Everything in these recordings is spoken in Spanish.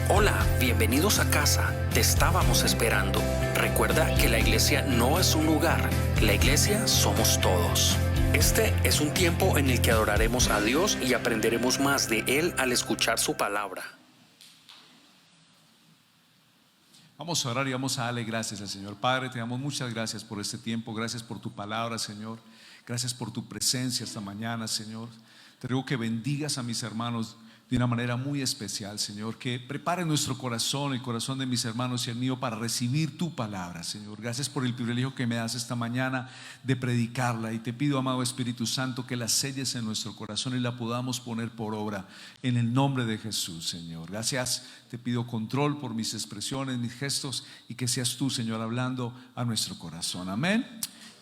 Hola, bienvenidos a casa. Te estábamos esperando. Recuerda que la iglesia no es un lugar, la iglesia somos todos. Este es un tiempo en el que adoraremos a Dios y aprenderemos más de Él al escuchar su palabra. Vamos a orar y vamos a darle gracias al Señor. Padre, te damos muchas gracias por este tiempo. Gracias por tu palabra, Señor. Gracias por tu presencia esta mañana, Señor. Te ruego que bendigas a mis hermanos de una manera muy especial, Señor. Que prepare nuestro corazón, el corazón de mis hermanos y el mío para recibir tu palabra, Señor. Gracias por el privilegio que me das esta mañana de predicarla. Y te pido, amado Espíritu Santo, que la selles en nuestro corazón y la podamos poner por obra en el nombre de Jesús, Señor. Gracias. Te pido control por mis expresiones, mis gestos, y que seas tú, Señor, hablando a nuestro corazón. Amén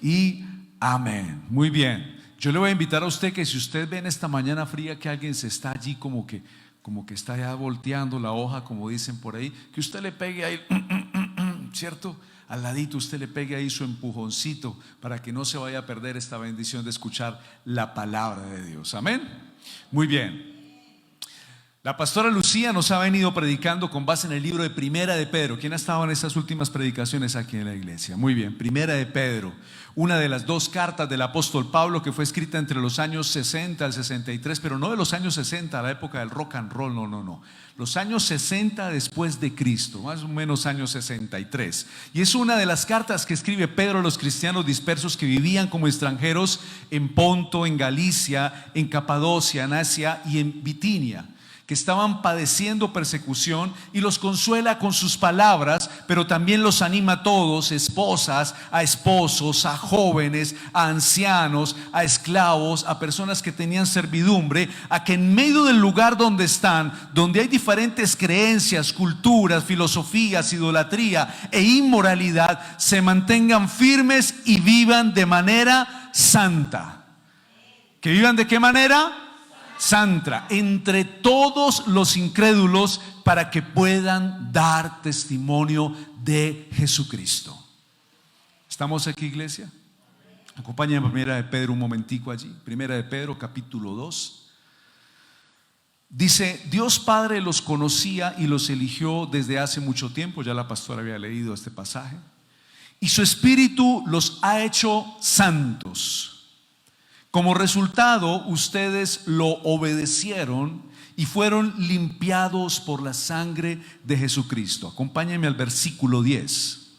y amén. Muy bien. Yo le voy a invitar a usted que si usted ve en esta mañana fría que alguien se está allí como que está ya volteando la hoja, como dicen por ahí, que usted le pegue ahí, ¿cierto? Al ladito usted le pegue ahí su empujoncito para que no se vaya a perder esta bendición de escuchar la palabra de Dios. Amén. Muy bien. La pastora Lucía nos ha venido predicando con base en el libro de Primera de Pedro. ¿Quién ha estado en estas últimas predicaciones aquí en la iglesia? Muy bien, Primera de Pedro, una de las dos cartas del apóstol Pablo que fue escrita entre los años 60 al 63, pero no de los años 60, la época del rock and roll, no. Los años 60 después de Cristo, más o menos años 63. Y es una de las cartas que escribe Pedro a los cristianos dispersos que vivían como extranjeros en Ponto, en Galicia, en Capadocia, en Asia y en Bitinia, que estaban padeciendo persecución, y los consuela con sus palabras, pero también los anima a todos, esposas, a esposos, a jóvenes, a ancianos, a esclavos, a personas que tenían servidumbre, a que en medio del lugar donde están, donde hay diferentes creencias, culturas, filosofías, idolatría e inmoralidad, se mantengan firmes y vivan de manera santa. ¿Que vivan de qué manera? Santa, entre todos los incrédulos, para que puedan dar testimonio de Jesucristo. ¿Estamos aquí, iglesia? Acompáñenme a Primera de Pedro un momentico allí. Primera de Pedro, capítulo 2. Dice: Dios Padre los conocía y los eligió desde hace mucho tiempo. Ya la pastora había leído este pasaje. Y su Espíritu los ha hecho santos. Como resultado, ustedes lo obedecieron y fueron limpiados por la sangre de Jesucristo. Acompáñenme al versículo 10.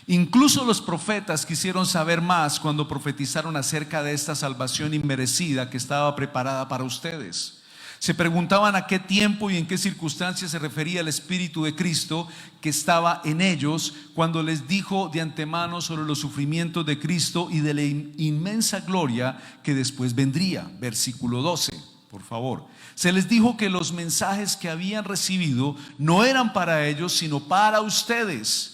Incluso los profetas quisieron saber más cuando profetizaron acerca de esta salvación inmerecida que estaba preparada para ustedes. Se preguntaban a qué tiempo y en qué circunstancias se refería el Espíritu de Cristo que estaba en ellos cuando les dijo de antemano sobre los sufrimientos de Cristo y de la inmensa gloria que después vendría. Versículo 12, por favor. Se les dijo que los mensajes que habían recibido no eran para ellos, sino para ustedes.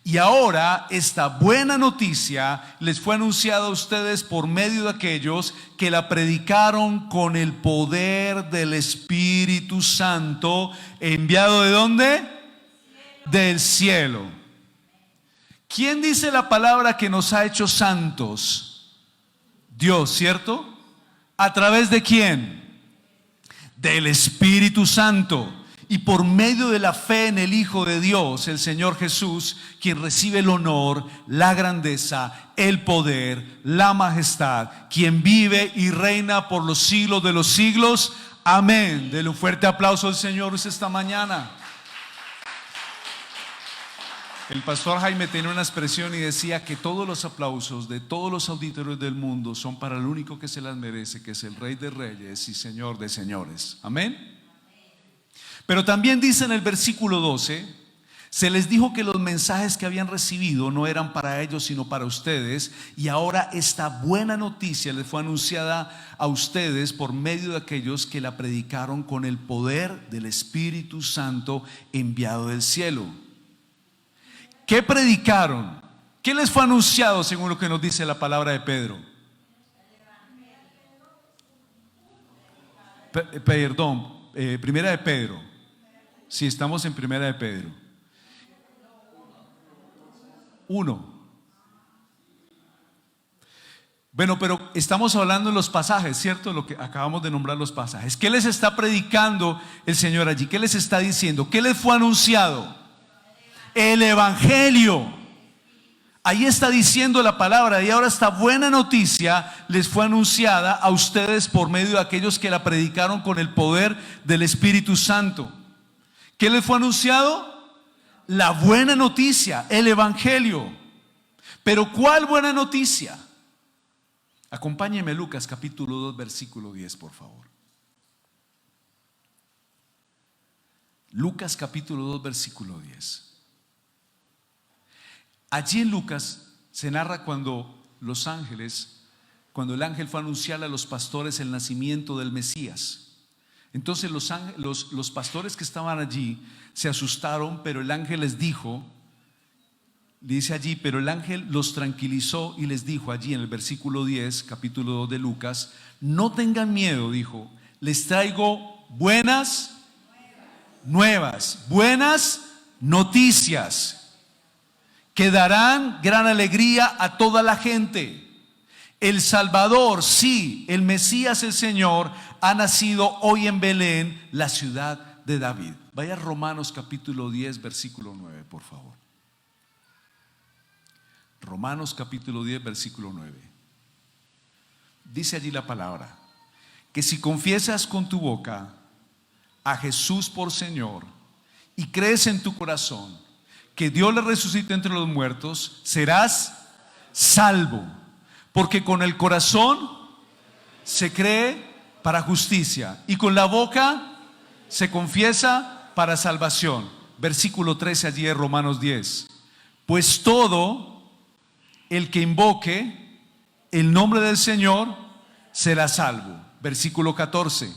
Y ahora esta buena noticia les fue anunciada a ustedes por medio de aquellos que la predicaron con el poder del Espíritu Santo, enviado ¿de dónde? Del cielo. ¿Quién dice la palabra que nos ha hecho santos? Dios, ¿cierto? ¿A través de quién? Del Espíritu Santo. Y por medio de la fe en el Hijo de Dios, el Señor Jesús, quien recibe el honor, la grandeza, el poder, la majestad, quien vive y reina por los siglos de los siglos. Amén. Denle un fuerte aplauso al Señor esta mañana. El pastor Jaime tenía una expresión y decía que todos los aplausos de todos los auditorios del mundo son para el único que se las merece, que es el Rey de Reyes y Señor de Señores. Amén. Pero también dice en el versículo 12: se les dijo que los mensajes que habían recibido no eran para ellos sino para ustedes, y ahora esta buena noticia les fue anunciada a ustedes por medio de aquellos que la predicaron con el poder del Espíritu Santo enviado del cielo. ¿Qué predicaron? ¿Qué les fue anunciado según lo que nos dice la palabra de Pedro? Primera de Pedro. Si estamos en Primera de Pedro 1. Bueno, pero estamos hablando de los pasajes, ¿cierto? Lo que acabamos de nombrar, los pasajes. ¿Qué les está predicando el Señor allí? ¿Qué les está diciendo? ¿Qué les fue anunciado? El Evangelio. Ahí está diciendo la palabra. Y ahora esta buena noticia les fue anunciada a ustedes por medio de aquellos que la predicaron con el poder del Espíritu Santo. ¿Qué les fue anunciado? La buena noticia, el Evangelio. Pero ¿cuál buena noticia? Acompáñeme Lucas capítulo 2 versículo 10, por favor. Lucas capítulo 2 versículo 10. Allí en Lucas se narra cuando el ángel fue a anunciarle a los pastores el nacimiento del Mesías. Entonces los pastores que estaban allí se asustaron, pero el ángel les dijo, dice allí, pero el ángel los tranquilizó y les dijo allí en el versículo 10, capítulo 2 de Lucas, no tengan miedo, dijo, les traigo buenas nuevas, buenas noticias que darán gran alegría a toda la gente. El Salvador, sí, el Mesías, el Señor, ha nacido hoy en Belén, la ciudad de David. Vaya a Romanos capítulo 10, versículo 9, por favor. Romanos capítulo 10, versículo 9. Dice allí la palabra, que si confiesas con tu boca a Jesús por Señor y crees en tu corazón que Dios le resucitó entre los muertos, serás salvo. Porque con el corazón se cree para justicia y con la boca se confiesa para salvación. Versículo 13 allí de Romanos 10. Pues todo el que invoque el nombre del Señor será salvo. Versículo 14.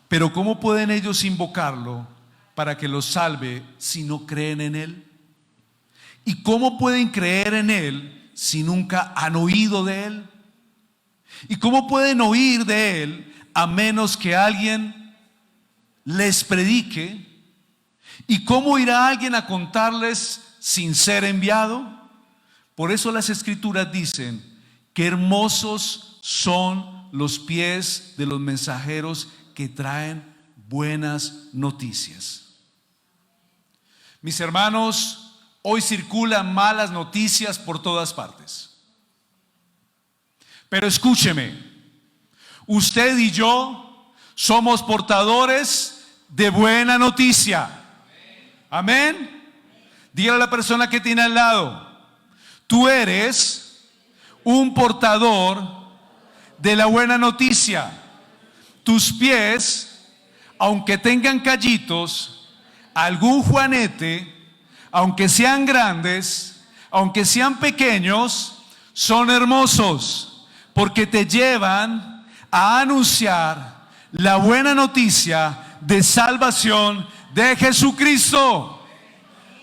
Pero ¿cómo pueden ellos invocarlo para que los salve si no creen en Él? ¿Y cómo pueden creer en Él si nunca han oído de Él? ¿Y cómo pueden oír de Él a menos que alguien les predique? ¿Y cómo irá alguien a contarles sin ser enviado? Por eso las Escrituras dicen que hermosos son los pies de los mensajeros que traen buenas noticias. Mis hermanos, hoy circulan malas noticias por todas partes. Pero escúcheme, usted y yo somos portadores de buena noticia. Amén. Dígale a la persona que tiene al lado, tú eres un portador de la buena noticia. Tus pies, aunque tengan callitos, algún juanete, aunque sean grandes, aunque sean pequeños, son hermosos, porque te llevan a anunciar la buena noticia de salvación de Jesucristo.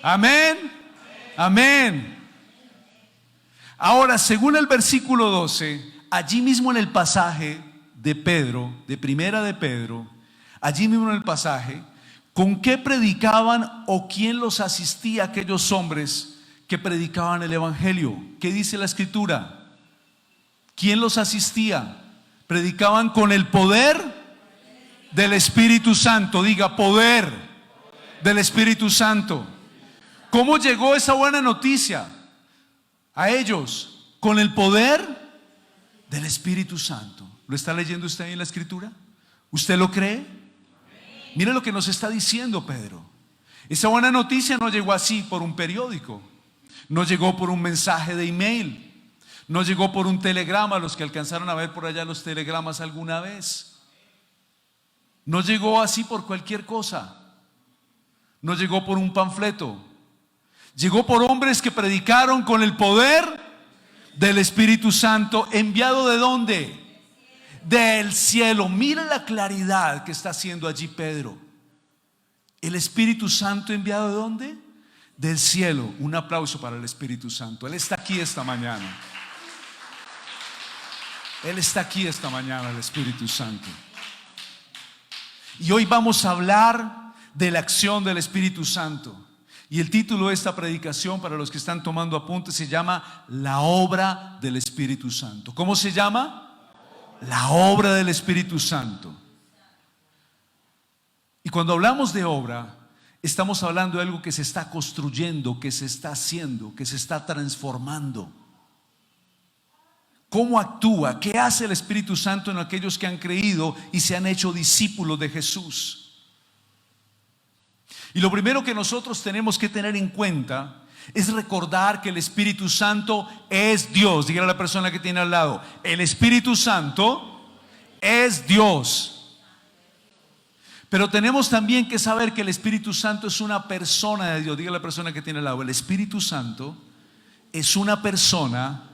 Amén. Amén. Ahora, según el versículo 12, allí mismo en el pasaje de Pedro, de primera de Pedro, allí mismo en el pasaje, ¿con qué predicaban o quién los asistía a aquellos hombres que predicaban el Evangelio? ¿Qué dice la Escritura? ¿Quién los asistía? Predicaban con el poder del Espíritu Santo. Diga, poder del Espíritu Santo. ¿Cómo llegó esa buena noticia a ellos? Con el poder del Espíritu Santo. ¿Lo está leyendo usted ahí en la Escritura? ¿Usted lo cree? Mire lo que nos está diciendo Pedro. Esa buena noticia no llegó así por un periódico, no llegó por un mensaje de email, no llegó por un telegrama, los que alcanzaron a ver por allá los telegramas alguna vez. No llegó así por cualquier cosa, no llegó por un panfleto, llegó por hombres que predicaron con el poder del Espíritu Santo, enviado ¿de dónde? Del cielo. Mira la claridad que está haciendo allí Pedro. El Espíritu Santo enviado ¿de dónde? Del cielo. Un aplauso para el Espíritu Santo. Él está aquí esta mañana. Él está aquí esta mañana, el Espíritu Santo. Y hoy vamos a hablar de la acción del Espíritu Santo. Y el título de esta predicación, para los que están tomando apuntes, se llama La obra del Espíritu Santo. ¿Cómo se llama? La obra del Espíritu Santo. Y cuando hablamos de obra, estamos hablando de algo que se está construyendo, que se está haciendo, que se está transformando. ¿Cómo actúa? ¿Qué hace el Espíritu Santo en aquellos que han creído y se han hecho discípulos de Jesús? Y lo primero que nosotros tenemos que tener en cuenta es recordar que el Espíritu Santo es Dios. Dígale a la persona que tiene al lado: el Espíritu Santo es Dios. Pero tenemos también que saber que el Espíritu Santo es una persona de Dios. Dígale a la persona que tiene al lado: el Espíritu Santo es una persona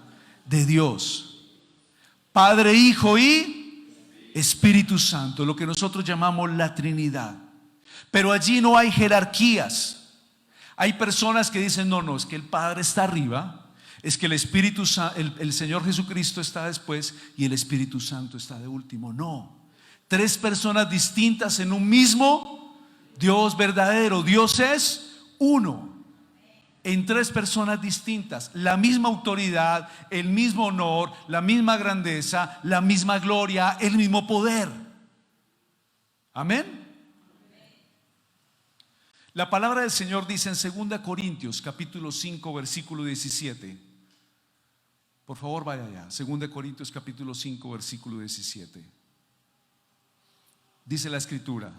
de Dios. Padre, Hijo y Espíritu Santo, lo que nosotros llamamos la Trinidad. Pero allí no hay jerarquías. Hay personas que dicen: no, es que el Padre está arriba, es que el Espíritu Santo, el Señor Jesucristo está después y el Espíritu Santo está de último. No, tres personas distintas en un mismo Dios verdadero. Dios es uno en tres personas distintas, la misma autoridad, el mismo honor, la misma grandeza, la misma gloria, el mismo poder. Amén. La palabra del Señor dice en 2 Corintios capítulo 5 versículo 17. Por favor, vaya allá. 2 Corintios capítulo 5 versículo 17. Dice la escritura: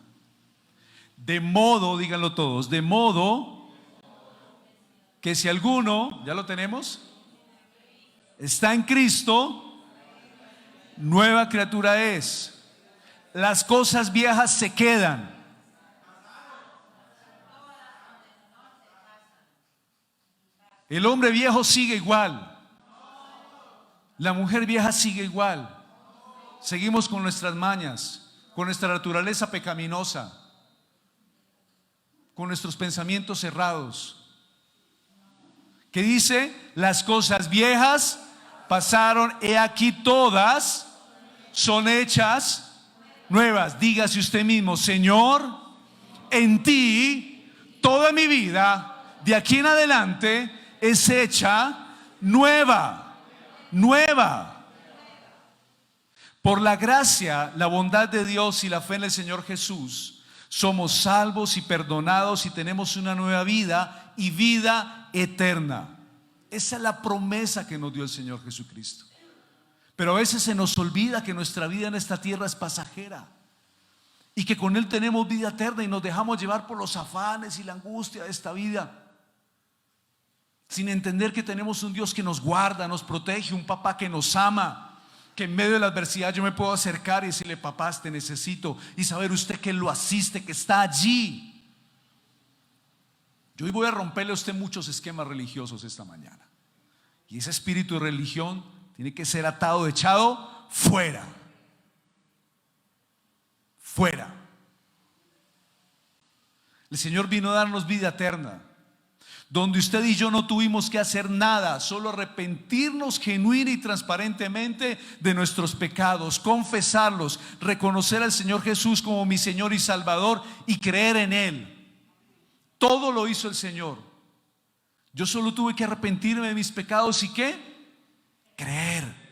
de modo, díganlo todos, de modo que si alguno, ya lo tenemos, está en Cristo, nueva criatura es. Las cosas viejas se quedan. El hombre viejo sigue igual. La mujer vieja sigue igual. Seguimos con nuestras mañas, con nuestra naturaleza pecaminosa, con nuestros pensamientos cerrados. ¿Qué dice? Las cosas viejas pasaron, he aquí todas son hechas nuevas. Dígase usted mismo: Señor, en ti toda mi vida de aquí en adelante es hecha nueva, nueva. Por la gracia, la bondad de Dios y la fe en el Señor Jesús, somos salvos y perdonados y tenemos una nueva vida y vida eterna. Esa es la promesa que nos dio el Señor Jesucristo. Pero a veces se nos olvida que nuestra vida en esta tierra es pasajera y que con Él tenemos vida eterna, y nos dejamos llevar por los afanes y la angustia de esta vida, sin entender que tenemos un Dios que nos guarda, nos protege, un papá que nos ama, que en medio de la adversidad yo me puedo acercar y decirle: papá, te necesito, y saber usted que lo asiste, que está allí. Yo hoy voy a romperle a usted muchos esquemas religiosos esta mañana, y ese espíritu de religión tiene que ser atado, echado fuera. Fuera. El Señor vino a darnos vida eterna, donde usted y yo no tuvimos que hacer nada, solo arrepentirnos genuina y transparentemente de nuestros pecados, confesarlos, reconocer al Señor Jesús como mi Señor y Salvador y creer en Él. Todo lo hizo el Señor. Yo solo tuve que arrepentirme de mis pecados y ¿qué? Creer.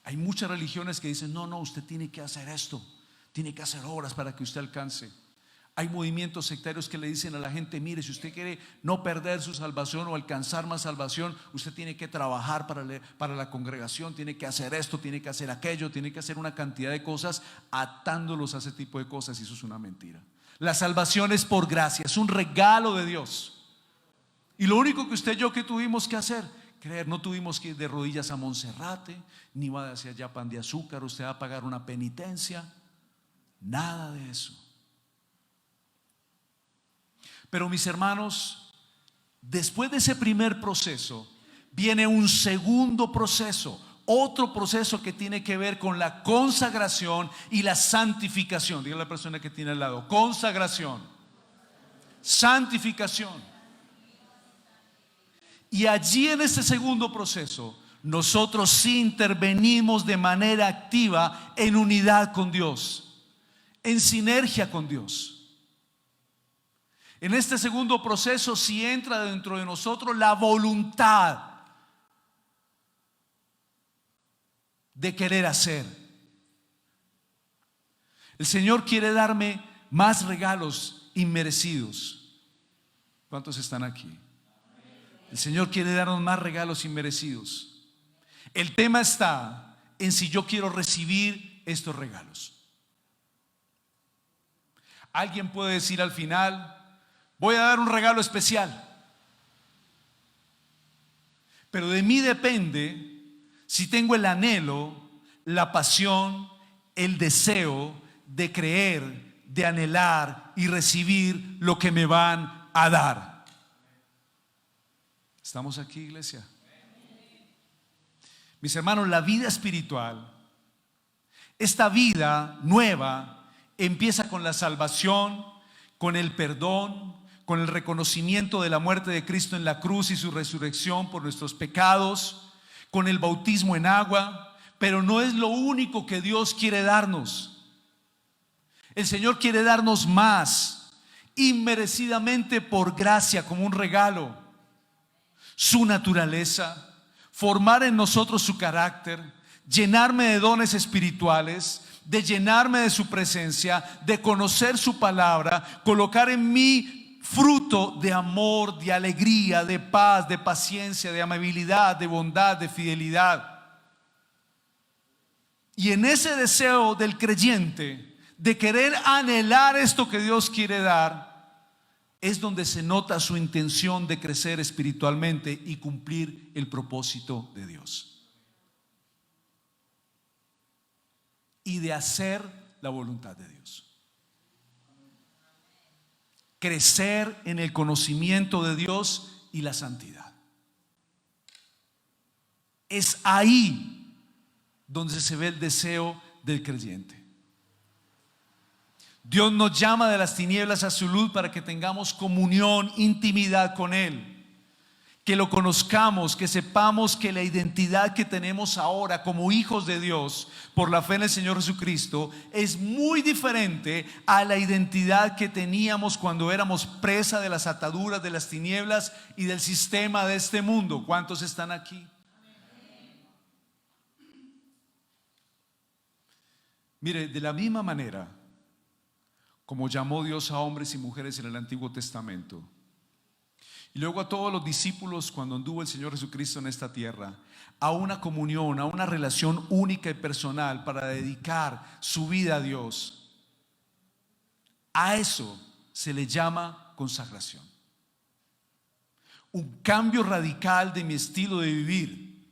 Hay muchas religiones que dicen: no, usted tiene que hacer esto, tiene que hacer obras para que usted alcance. Hay movimientos sectarios que le dicen a la gente: mire, si usted quiere no perder su salvación o alcanzar más salvación, usted tiene que trabajar para la congregación, tiene que hacer esto, tiene que hacer aquello, tiene que hacer una cantidad de cosas, atándolos a ese tipo de cosas, y eso es una mentira. La salvación es por gracia, es un regalo de Dios. Y lo único que usted y yo que tuvimos que hacer, creer. No tuvimos que ir de rodillas a Monserrate, ni va hacia allá Pan de Azúcar, usted va a pagar una penitencia, nada de eso. Pero mis hermanos, después de ese primer proceso viene un segundo proceso, otro proceso que tiene que ver con la consagración y la santificación. Dígale a la persona que tiene al lado: consagración, santificación. Y allí en este segundo proceso nosotros sí intervenimos de manera activa en unidad con Dios, en sinergia con Dios. En este segundo proceso sí entra dentro de nosotros la voluntad de querer hacer. El Señor quiere darme más regalos inmerecidos. ¿Cuántos están aquí? El Señor quiere darnos más regalos inmerecidos. El tema está en si yo quiero recibir estos regalos. Alguien puede decir al final: voy a dar un regalo especial. Pero de mí depende si tengo el anhelo, la pasión, el deseo de creer, de anhelar y recibir lo que me van a dar. ¿Estamos aquí, iglesia? Mis hermanos, la vida espiritual, esta vida nueva, empieza con la salvación, con el perdón, con el reconocimiento de la muerte de Cristo en la cruz y su resurrección por nuestros pecados, con el bautismo en agua. Pero no es lo único que Dios quiere darnos. El Señor quiere darnos más, inmerecidamente por gracia, como un regalo, su naturaleza, formar en nosotros su carácter, llenarme de dones espirituales, de llenarme de su presencia, de conocer su palabra, colocar en mí fruto de amor, de alegría, de paz, de paciencia, de amabilidad, de bondad, de fidelidad. Y en ese deseo del creyente de querer anhelar esto que Dios quiere dar, es donde se nota su intención de crecer espiritualmente y cumplir el propósito de Dios y de hacer la voluntad de Dios. Crecer en el conocimiento de Dios y la santidad. Es ahí donde se ve el deseo del creyente. Dios nos llama de las tinieblas a su luz para que tengamos comunión, intimidad con Él, que lo conozcamos, que sepamos que la identidad que tenemos ahora como hijos de Dios por la fe en el Señor Jesucristo es muy diferente a la identidad que teníamos cuando éramos presa de las ataduras de las tinieblas y del sistema de este mundo. ¿Cuántos están aquí? Mire, de la misma manera como llamó Dios a hombres y mujeres en el Antiguo Testamento, y luego a todos los discípulos cuando anduvo el Señor Jesucristo en esta tierra, a una comunión, a una relación única y personal para dedicar su vida a Dios, a eso se le llama consagración. Un cambio radical de mi estilo de vivir.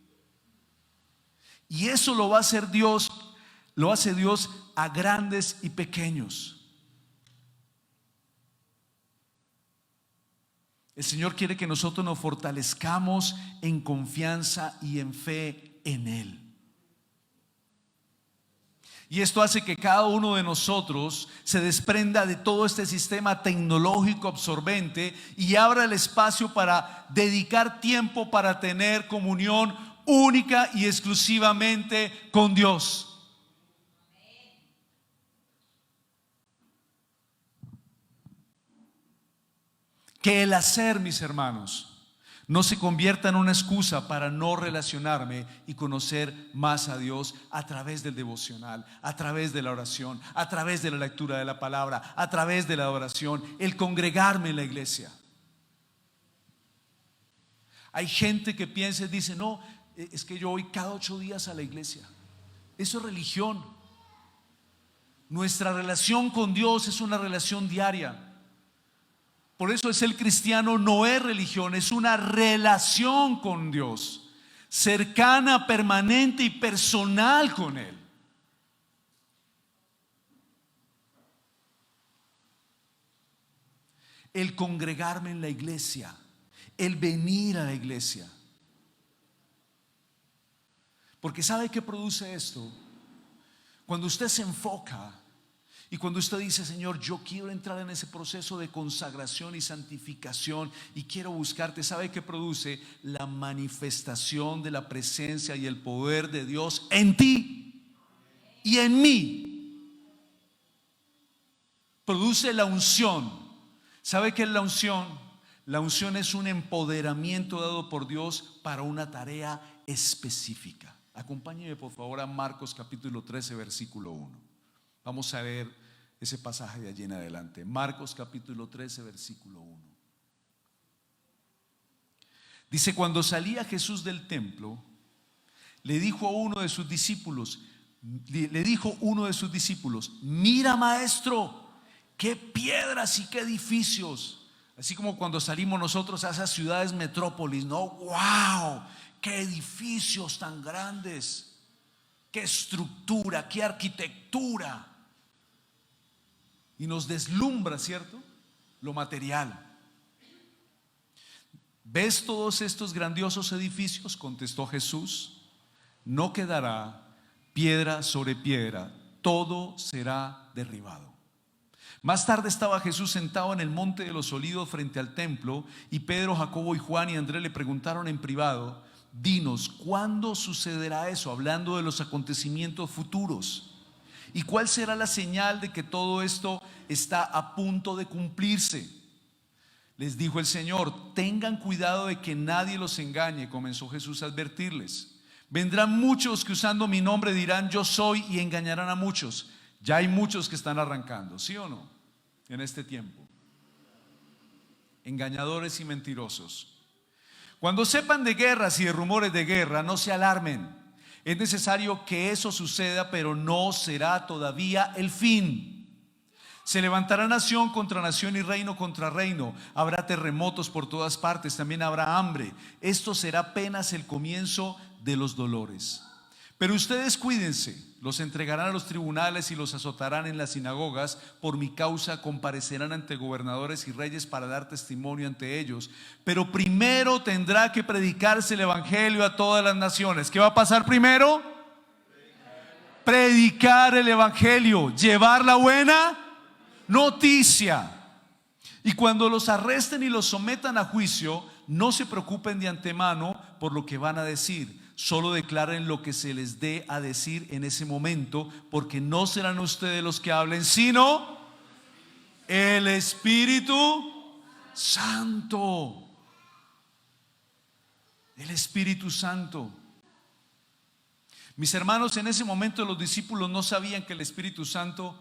Y eso lo va a hacer Dios, lo hace Dios a grandes y pequeños. El Señor quiere que nosotros nos fortalezcamos en confianza y en fe en Él. Y esto hace que cada uno de nosotros se desprenda de todo este sistema tecnológico absorbente y abra el espacio para dedicar tiempo para tener comunión única y exclusivamente con Dios. Que el hacer, mis hermanos, no se convierta en una excusa para no relacionarme y conocer más a Dios a través del devocional, a través de la oración, a través de la lectura de la palabra, a través de la adoración, el congregarme en la iglesia. Hay gente que piensa y dice: no, es que yo voy cada 8 días a la iglesia. Eso es religión. Nuestra relación con Dios es una relación diaria. Por eso el cristiano no es religión, es una relación con Dios, cercana, permanente y personal con Él. El congregarme en la iglesia, el venir a la iglesia. Porque ¿sabe qué produce esto? Cuando usted se enfoca y cuando usted dice: Señor, yo quiero entrar en ese proceso de consagración y santificación y quiero buscarte, ¿sabe qué produce? La manifestación de la presencia y el poder de Dios en ti y en mí. Produce la unción, ¿Sabe qué es la unción? La unción es un empoderamiento dado por Dios para una tarea específica. Acompáñeme por favor a Marcos capítulo 13 versículo 1. Vamos a ver ese pasaje de allí en adelante. Marcos capítulo 13 versículo 1. Dice: cuando salía Jesús del templo, le dijo uno de sus discípulos, mira, maestro, qué piedras y qué edificios. Así como cuando salimos nosotros a esas ciudades metrópolis, ¿no? ¡Wow! ¡Qué edificios tan grandes! ¡Qué estructura! ¡Qué arquitectura! Y nos deslumbra, ¿cierto? Lo material. ¿Ves todos estos grandiosos edificios? Contestó Jesús. No quedará piedra sobre piedra, todo será derribado. Más tarde estaba Jesús sentado en el monte de los Olivos frente al templo, y Pedro, Jacobo y Juan y Andrés le preguntaron en privado: dinos, ¿cuándo sucederá eso? Hablando de los acontecimientos futuros. ¿Y cuál será la señal de que todo esto está a punto de cumplirse? Les dijo el Señor: tengan cuidado de que nadie los engañe. Comenzó Jesús a advertirles: vendrán muchos que usando mi nombre dirán yo soy, y engañarán a muchos. Ya hay muchos que están arrancando, ¿sí o no? En este tiempo, engañadores y mentirosos. Cuando sepan de guerras y de rumores de guerra, no se alarmen. Es necesario que eso suceda, pero no será todavía el fin. Se levantará nación contra nación y reino contra reino. Habrá terremotos por todas partes, también habrá hambre. Esto será apenas el comienzo de los dolores. Pero ustedes cuídense, los entregarán a los tribunales y los azotarán en las sinagogas. Por mi causa comparecerán ante gobernadores y reyes para dar testimonio ante ellos. Pero primero tendrá que predicarse el evangelio a todas las naciones. ¿Qué va a pasar primero? Predicar el evangelio, llevar la buena noticia. Y cuando los arresten y los sometan a juicio, no se preocupen de antemano por lo que van a decir. Solo declaren lo que se les dé a decir en ese momento, porque no serán ustedes los que hablen, sino el Espíritu Santo. El Espíritu Santo. Mis hermanos, en ese momento los discípulos no sabían que el Espíritu Santo,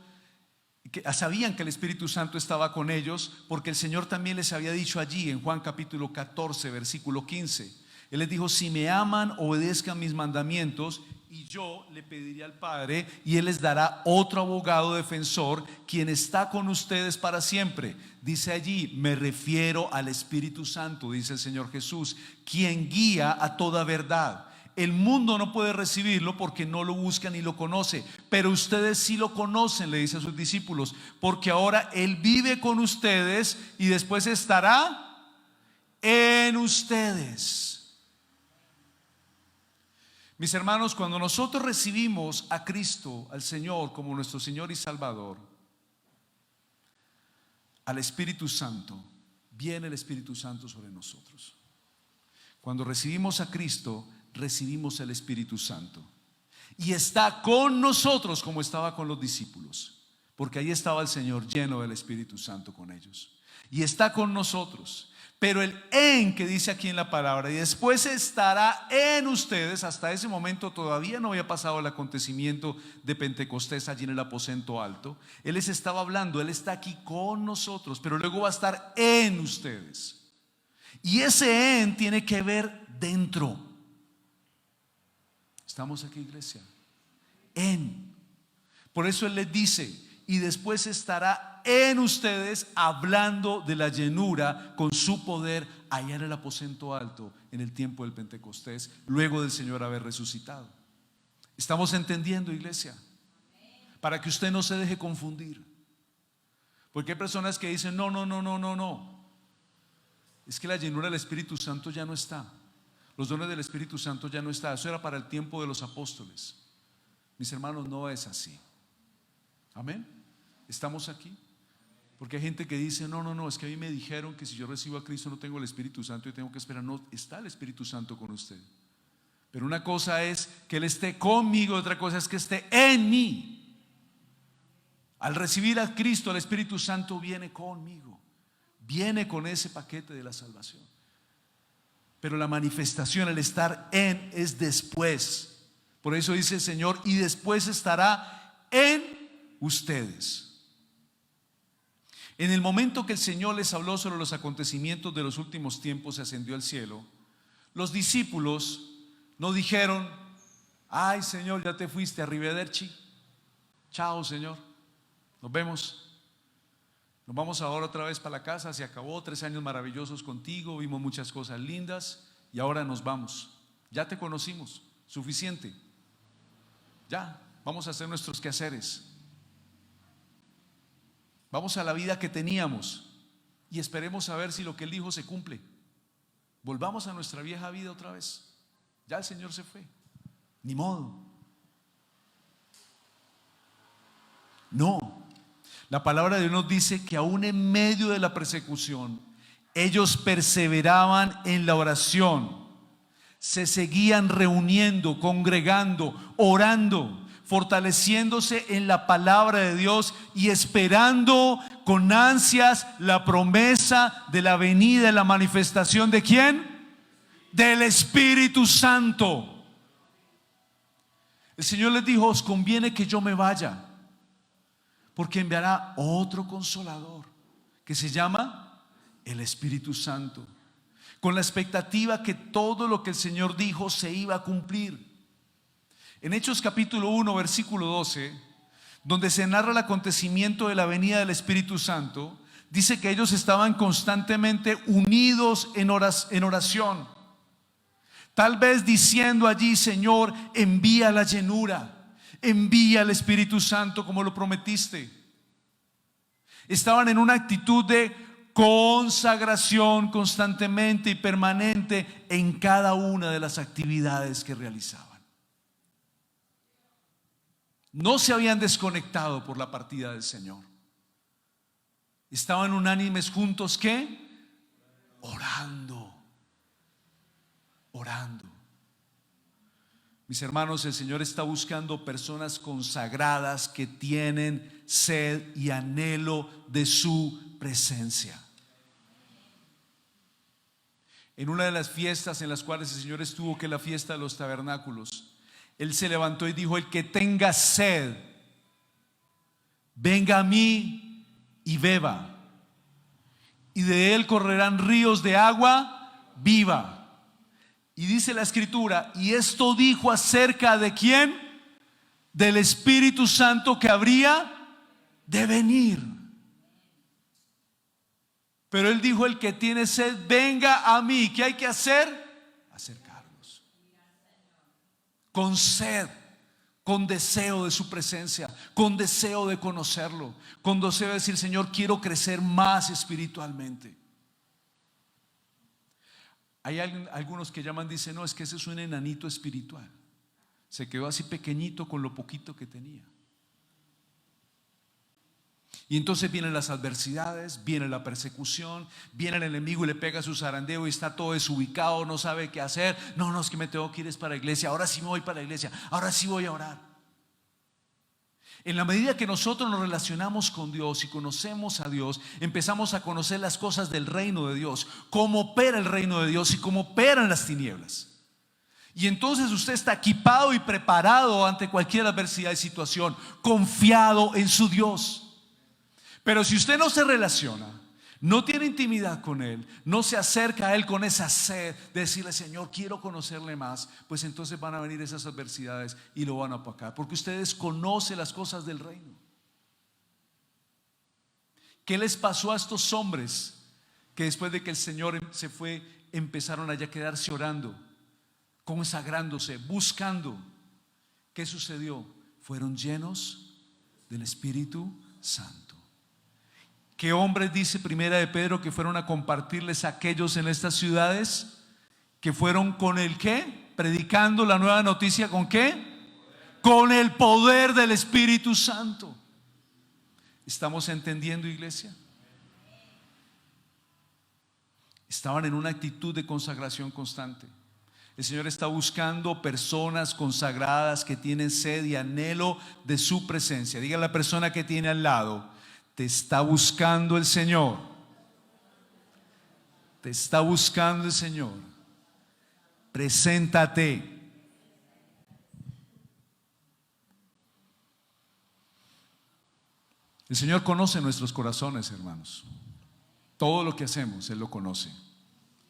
sabían que el Espíritu Santo estaba con ellos, porque el Señor también les había dicho allí en Juan capítulo 14 versículo 15. Él les dijo: si me aman, obedezcan mis mandamientos, y yo le pediré al Padre, y Él les dará otro abogado defensor, quien está con ustedes para siempre. Dice allí: me refiero al Espíritu Santo, dice el Señor Jesús, quien guía a toda verdad. El mundo no puede recibirlo porque no lo busca ni lo conoce, pero ustedes sí lo conocen, le dice a sus discípulos, porque ahora Él vive con ustedes y después estará en ustedes. Mis hermanos, cuando nosotros recibimos a Cristo, al Señor, como nuestro Señor y Salvador, al Espíritu Santo, viene el Espíritu Santo sobre nosotros. Cuando recibimos a Cristo, recibimos el Espíritu Santo, y está con nosotros como estaba con los discípulos, porque ahí estaba el Señor lleno del Espíritu Santo con ellos, y está con nosotros. Pero el en que dice aquí en la palabra, y después estará en ustedes, hasta ese momento todavía no había pasado el acontecimiento de Pentecostés allí en el aposento alto. Él les estaba hablando, Él está aquí con nosotros, pero luego va a estar en ustedes. Y ese en tiene que ver dentro. ¿Estamos aquí, iglesia? En. Por eso Él les dice: y después estará en ustedes, hablando de la llenura con su poder allá en el aposento alto en el tiempo del Pentecostés, luego del Señor haber resucitado. ¿Estamos entendiendo, iglesia? Para que usted no se deje confundir, porque hay personas que dicen: no, es que la llenura del Espíritu Santo ya no está, los dones del Espíritu Santo ya no está, eso era para el tiempo de los apóstoles. Mis hermanos, no es así. Amén. ¿Estamos aquí? Porque hay gente que dice: no, es que a mí me dijeron que si yo recibo a Cristo no tengo el Espíritu Santo y tengo que esperar. No, está el Espíritu Santo con usted. Pero una cosa es que Él esté conmigo, otra cosa es que esté en mí. Al recibir a Cristo, el Espíritu Santo viene conmigo. viene con ese paquete de la salvación. Pero la manifestación, el estar en, es después. Por eso dice el Señor, y después estará en ustedes. En el momento que el Señor les habló sobre los acontecimientos de los últimos tiempos y ascendió al cielo, los discípulos no dijeron: ay Señor, ya te fuiste, arrivederci, chao Señor, nos vemos. Nos vamos ahora otra vez para la casa, se acabó, 3 años maravillosos contigo, vimos muchas cosas lindas y ahora nos vamos. Ya te conocimos, suficiente. Ya, vamos a hacer nuestros quehaceres. Vamos a la vida que teníamos y esperemos a ver si lo que Él dijo se cumple. Volvamos a nuestra vieja vida otra vez. Ya el Señor se fue, ni modo. No. La palabra de Dios nos dice que aún en medio de la persecución, ellos perseveraban en la oración, se seguían reuniendo, congregando, orando, fortaleciéndose en la palabra de Dios y esperando con ansias la promesa de la venida y la manifestación ¿de quién? Del Espíritu Santo. El Señor les dijo: os conviene que yo me vaya, porque enviará otro consolador que se llama el Espíritu Santo, con la expectativa que todo lo que el Señor dijo se iba a cumplir. En Hechos capítulo 1 versículo 12, donde se narra el acontecimiento de la venida del Espíritu Santo, dice que ellos estaban constantemente unidos en oración, tal vez diciendo allí: Señor, envía la llenura, envía el Espíritu Santo como lo prometiste. Estaban en una actitud de consagración constantemente y permanente en cada una de las actividades que realizaban. No se habían desconectado por la partida del Señor. Estaban unánimes juntos, ¿qué? Orando. Mis hermanos, el Señor está buscando personas consagradas que tienen sed y anhelo de su presencia. En una de las fiestas en las cuales el Señor estuvo, que es la fiesta de los tabernáculos, Él se levantó y dijo: el que tenga sed, venga a mí y beba, y de él correrán ríos de agua viva. Y dice la Escritura: y esto dijo acerca de ¿quién? Del Espíritu Santo que habría de venir. Pero Él dijo: el que tiene sed, venga a mí. ¿Qué hay que hacer? Acercarnos con sed, con deseo de su presencia, con deseo de conocerlo, con deseo de decir: Señor, quiero crecer más espiritualmente. Hay algunos que llaman, dicen: no, es que ese es un enanito espiritual, se quedó así pequeñito con lo poquito que tenía. Y entonces vienen las adversidades, viene la persecución, viene el enemigo y le pega su zarandeo y está todo desubicado, no sabe qué hacer. No, es que me tengo que ir es para la iglesia, ahora sí me voy para la iglesia, ahora sí voy a orar. En la medida que nosotros nos relacionamos con Dios y conocemos a Dios, empezamos a conocer las cosas del reino de Dios, cómo opera el reino de Dios y cómo operan las tinieblas. Y entonces usted está equipado y preparado ante cualquier adversidad y situación, confiado en su Dios. Pero si usted no se relaciona, no tiene intimidad con Él, no se acerca a Él con esa sed de decirle: Señor, quiero conocerle más, pues entonces van a venir esas adversidades y lo van a opacar, porque usted desconoce las cosas del reino. ¿Qué les pasó a estos hombres que después de que el Señor se fue, empezaron allá a quedarse orando, consagrándose, buscando? ¿Qué sucedió? Fueron llenos del Espíritu Santo. ¿Qué hombres dice Primera de Pedro que fueron a compartirles a aquellos en estas ciudades? Que fueron con el ¿qué? Predicando la nueva noticia, ¿con qué? Con el poder del Espíritu Santo. ¿Estamos entendiendo, iglesia? Estaban en una actitud de consagración constante. El Señor está buscando personas consagradas que tienen sed y anhelo de su presencia. Diga a la persona que tiene al lado: te está buscando el Señor. Te está buscando el Señor. Preséntate. El Señor conoce nuestros corazones, hermanos. Todo lo que hacemos, Él lo conoce.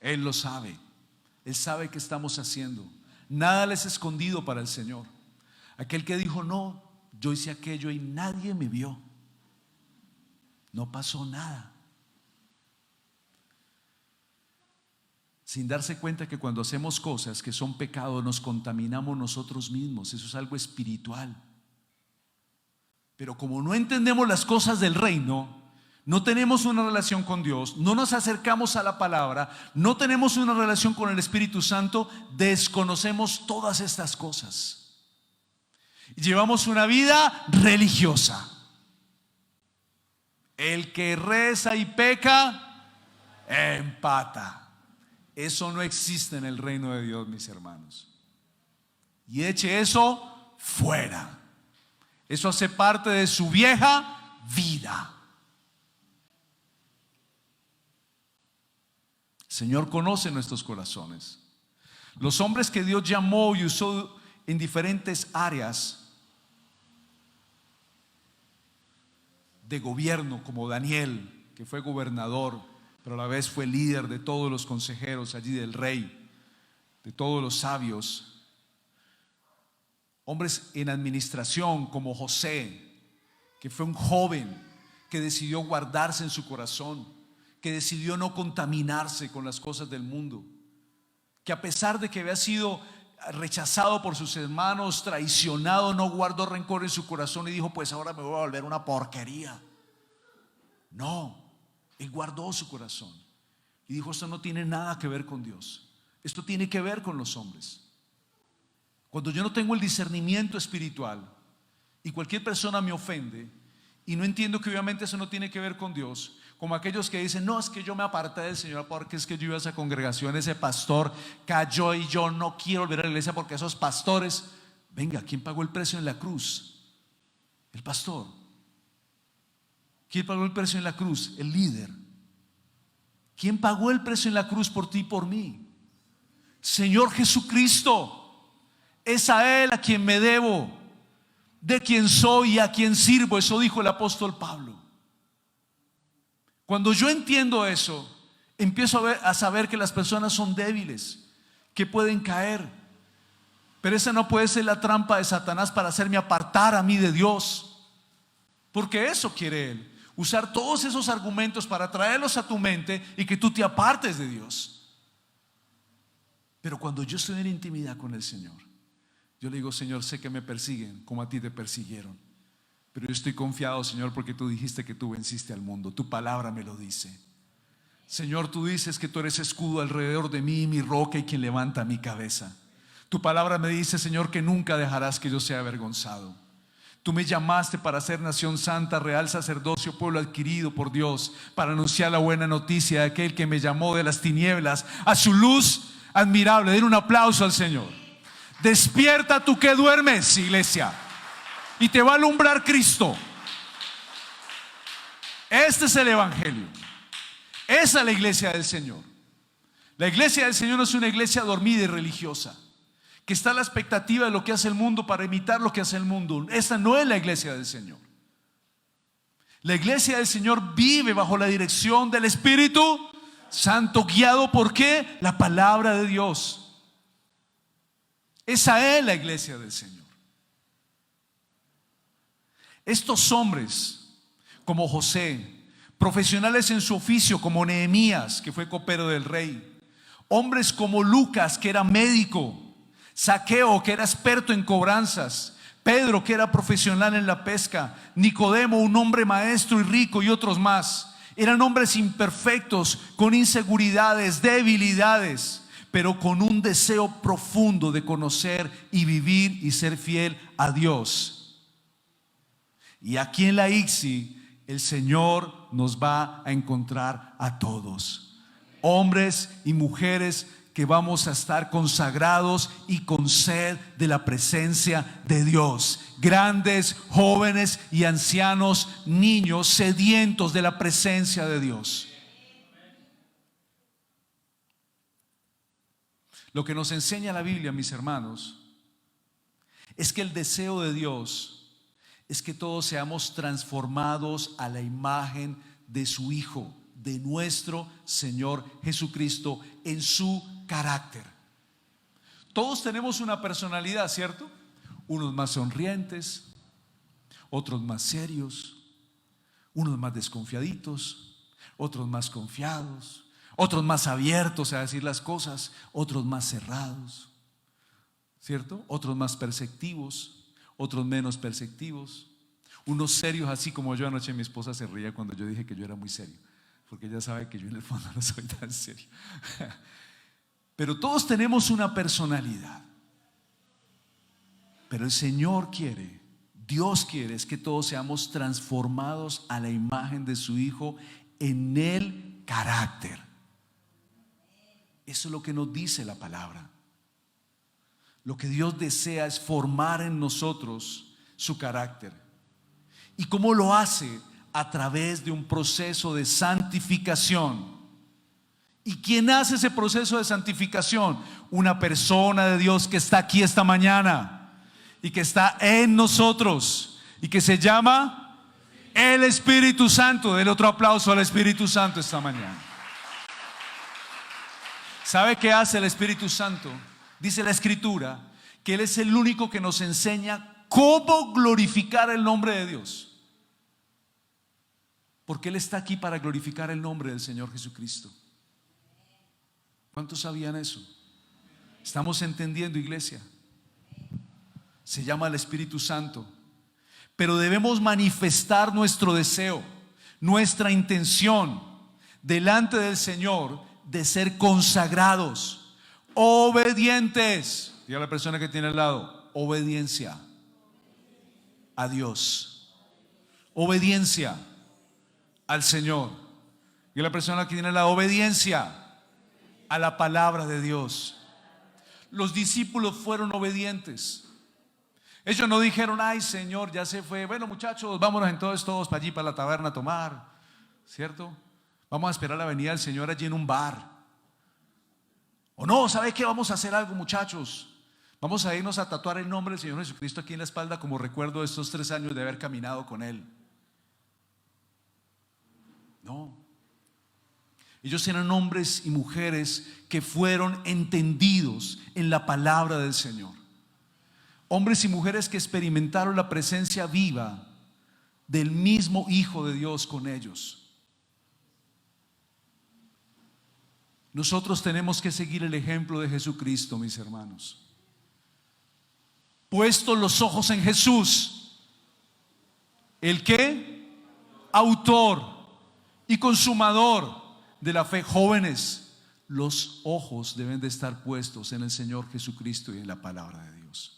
Él lo sabe. Él sabe qué estamos haciendo. Nada les es escondido para el Señor. Aquel que dijo, no, yo hice aquello y nadie me vio. No pasó nada. Sin darse cuenta que cuando hacemos cosas que son pecado, nos contaminamos nosotros mismos. Eso es algo espiritual. Pero como no entendemos las cosas del reino, no tenemos una relación con Dios, no nos acercamos a la palabra, no tenemos una relación con el Espíritu Santo, desconocemos todas estas cosas. Y llevamos una vida religiosa. El que reza y peca, empata. Eso no existe en el reino de Dios, mis hermanos. Y eche eso fuera. Eso hace parte de su vieja vida. El Señor conoce nuestros corazones. Los hombres que Dios llamó y usó en diferentes áreas de gobierno, como Daniel, que fue gobernador, pero a la vez fue líder de todos los consejeros allí del rey, de todos los sabios. Hombres en administración como José, que fue un joven que decidió guardarse en su corazón, que decidió no contaminarse con las cosas del mundo, que a pesar de que había sido rechazado por sus hermanos, traicionado, no guardó rencor en su corazón y dijo, pues ahora me voy a volver una porquería. No, él guardó su corazón y dijo, esto no tiene nada que ver con Dios, esto tiene que ver con los hombres. Cuando yo no tengo el discernimiento espiritual y cualquier persona me ofende y no entiendo que obviamente eso no tiene que ver con Dios, como aquellos que dicen, no, es que yo me aparté del Señor porque es que yo iba a esa congregación, ese pastor cayó y yo no quiero volver a la iglesia porque esos pastores. Venga, ¿quién pagó el precio en la cruz? El pastor. ¿Quién pagó el precio en la cruz? El líder. ¿Quién pagó el precio en la cruz por ti y por mí? Señor Jesucristo. Es a Él a quien me debo, de quien soy y a quien sirvo. Eso dijo el apóstol Pablo. Cuando yo entiendo eso, empiezo a saber que las personas son débiles, que pueden caer. Pero esa no puede ser la trampa de Satanás para hacerme apartar a mí de Dios. Porque eso quiere él, usar todos esos argumentos para traerlos a tu mente y que tú te apartes de Dios. Pero cuando yo estoy en intimidad con el Señor, yo le digo, Señor, sé que me persiguen como a ti te persiguieron, pero yo estoy confiado, Señor, porque tú dijiste que tú venciste al mundo. Tu palabra me lo dice. Señor, tú dices que tú eres escudo alrededor de mí, mi roca y quien levanta mi cabeza. Tu palabra me dice, Señor, que nunca dejarás que yo sea avergonzado. Tú me llamaste para ser nación santa, real sacerdocio, pueblo adquirido por Dios, para anunciar la buena noticia de aquel que me llamó de las tinieblas a su luz admirable. Den un aplauso al Señor. Despierta tú que duermes, iglesia, y te va a alumbrar Cristo. Este es el evangelio. Esa es la iglesia del Señor. La iglesia del Señor no es una iglesia dormida y religiosa, que está a la expectativa de lo que hace el mundo para imitar lo que hace el mundo. Esa no es la iglesia del Señor. La iglesia del Señor vive bajo la dirección del Espíritu Santo, guiado por ¿qué? La palabra de Dios. Esa es la iglesia del Señor. Estos hombres como José, profesionales en su oficio como Nehemías, que fue copero del rey, hombres como Lucas, que era médico, Zaqueo, que era experto en cobranzas, Pedro, que era profesional en la pesca, Nicodemo, un hombre maestro y rico, y otros más. Eran hombres imperfectos, con inseguridades, debilidades, pero con un deseo profundo de conocer y vivir y ser fiel a Dios. Y aquí en la ICSI el Señor nos va a encontrar a todos, hombres y mujeres que vamos a estar consagrados y con sed de la presencia de Dios, grandes, jóvenes y ancianos, niños sedientos de la presencia de Dios. Lo que nos enseña la Biblia, mis hermanos, es que el deseo de Dios es que todos seamos transformados a la imagen de su Hijo, de nuestro Señor Jesucristo, en su carácter. Todos tenemos una personalidad, ¿cierto? Unos más sonrientes, otros más serios, unos más desconfiaditos, otros más confiados, otros más abiertos a decir las cosas, otros más cerrados, ¿cierto? Otros más perceptivos, otros menos perceptivos, unos serios, así como yo. Anoche mi esposa se reía cuando yo dije que yo era muy serio, porque ella sabe que yo en el fondo no soy tan serio. Pero todos tenemos una personalidad. Pero el Señor quiere, Dios quiere, es que todos seamos transformados a la imagen de su Hijo en el carácter. Eso es lo que nos dice la palabra. Lo que Dios desea es formar en nosotros su carácter. ¿Y cómo lo hace? A través de un proceso de santificación. ¿Y quién hace ese proceso de santificación? Una persona de Dios que está aquí esta mañana y que está en nosotros y que se llama el Espíritu Santo. Denle otro aplauso al Espíritu Santo esta mañana. ¿Sabe qué hace el Espíritu Santo? Dice la Escritura que Él es el único que nos enseña cómo glorificar el nombre de Dios. Porque Él está aquí para glorificar el nombre del Señor Jesucristo. ¿Cuántos sabían eso? ¿Estamos entendiendo, iglesia? Se llama el Espíritu Santo. Pero debemos manifestar nuestro deseo, nuestra intención delante del Señor de ser consagrados, obedientes. Diga a la persona que tiene al lado: obediencia a Dios, obediencia al Señor. Diga a la persona que tiene al lado: obediencia a la palabra de Dios. Los discípulos fueron obedientes. Ellos no dijeron: ay, Señor, ya se fue, bueno, muchachos, vámonos entonces todos para allí, para la taberna a tomar, ¿cierto? Vamos a esperar la venida del Señor allí en un bar. O no, ¿sabe qué? Vamos a hacer algo, muchachos. Vamos a irnos a tatuar el nombre del Señor Jesucristo aquí en la espalda, como recuerdo de estos 3 años de haber caminado con Él. No. Ellos eran hombres y mujeres que fueron entendidos en la palabra del Señor. Hombres y mujeres que experimentaron la presencia viva del mismo Hijo de Dios con ellos. Nosotros tenemos que seguir el ejemplo de Jesucristo, mis hermanos. Puestos los ojos en Jesús, el que autor y consumador de la fe. Jóvenes, los ojos deben de estar puestos en el Señor Jesucristo y en la palabra de Dios.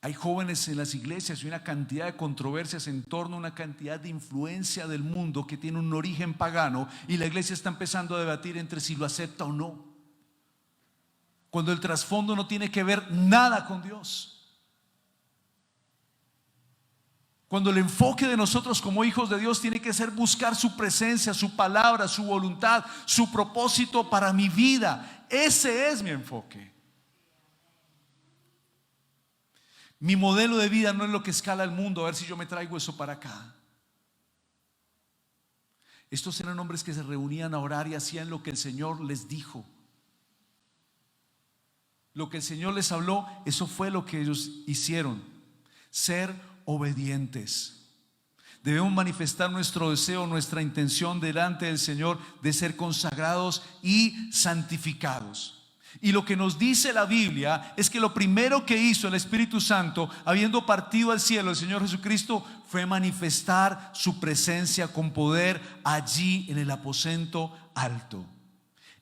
Hay jóvenes en las iglesias y una cantidad de controversias en torno a una cantidad de influencia del mundo que tiene un origen pagano, y la iglesia está empezando a debatir entre si lo acepta o no, cuando el trasfondo no tiene que ver nada con Dios. Cuando el enfoque de nosotros como hijos de Dios tiene que ser buscar su presencia, su palabra, su voluntad, su propósito para mi vida. Ese es mi enfoque. Mi modelo de vida no es lo que escala el mundo, a ver si yo me traigo eso para acá. Estos eran hombres que se reunían a orar y hacían lo que el Señor les dijo. Lo que el Señor les habló, eso fue lo que ellos hicieron. Ser obedientes. Debemos manifestar nuestro deseo, nuestra intención delante del Señor de ser consagrados y santificados. Y lo que nos dice la Biblia es que lo primero que hizo el Espíritu Santo, habiendo partido al cielo el Señor Jesucristo, fue manifestar su presencia con poder allí en el aposento alto,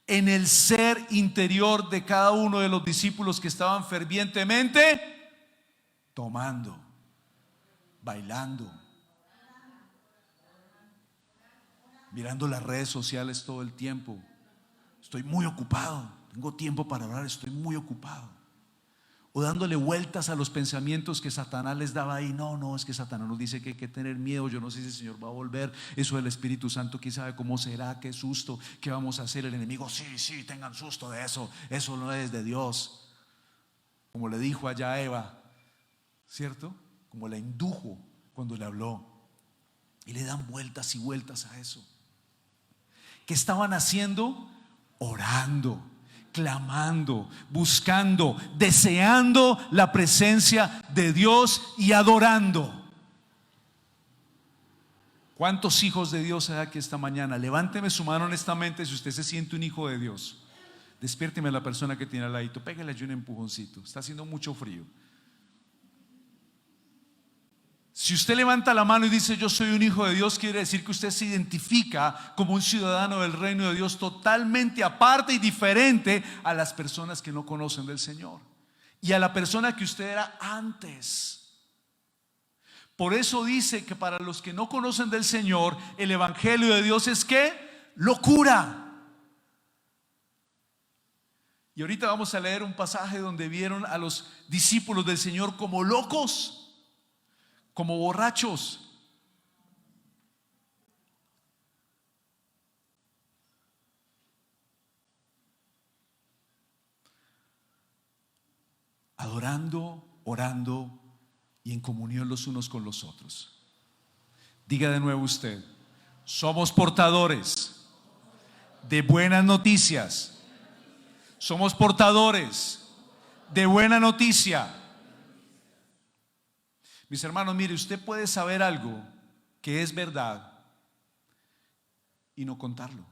en el ser interior de cada uno de los discípulos que estaban fervientemente tomando, bailando, mirando las redes sociales todo el tiempo. Estoy muy ocupado, tengo tiempo para orar, estoy muy ocupado. o dándole vueltas a los pensamientos que Satanás les daba ahí. No, es que Satanás nos dice que hay que tener miedo, yo no sé si el Señor va a volver, eso del Espíritu Santo, quién sabe cómo será, qué susto, qué vamos a hacer. El enemigo, sí, tengan susto de eso, eso no es de Dios, como le dijo allá a Eva, ¿cierto? Como la indujo cuando le habló, y le dan vueltas y vueltas a eso. ¿Qué estaban haciendo? Orando, clamando, buscando, deseando la presencia de Dios y adorando. ¿Cuántos hijos de Dios hay aquí esta mañana? Levánteme su mano honestamente si usted se siente un hijo de Dios. Despiérteme a la persona que tiene al ladito, pégale allí un empujoncito, está haciendo mucho frío. Si usted levanta la mano y dice yo soy un hijo de Dios, quiere decir que usted se identifica como un ciudadano del reino de Dios, totalmente aparte y diferente a las personas que no conocen del Señor y a la persona que usted era antes. Por eso dice que para los que no conocen del Señor, el evangelio de Dios es ¿qué? Locura. Y ahorita vamos a leer un pasaje donde vieron a los discípulos del Señor como locos, como borrachos. Adorando, orando y en comunión los unos con los otros. Diga de nuevo usted: somos portadores de buenas noticias. Somos portadores de buena noticia. Mis hermanos, mire, usted puede saber algo que es verdad y no contarlo.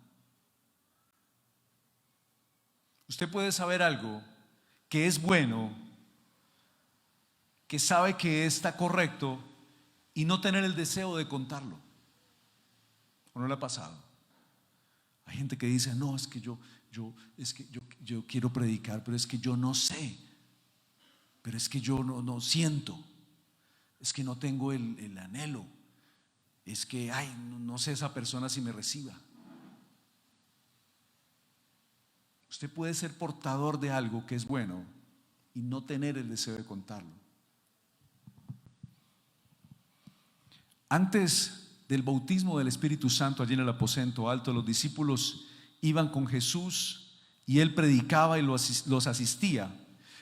Usted puede saber algo que es bueno, que sabe que está correcto y no tener el deseo de contarlo. ¿O no le ha pasado? Hay gente que dice, no, es que yo quiero predicar, pero es que yo no sé, pero es que yo no siento. Es que no tengo el anhelo. Es que, no sé esa persona si me reciba. Usted puede ser portador de algo que es bueno y no tener el deseo de contarlo. Antes del bautismo del Espíritu Santo allí en el aposento alto, los discípulos iban con Jesús y Él predicaba y los asistía.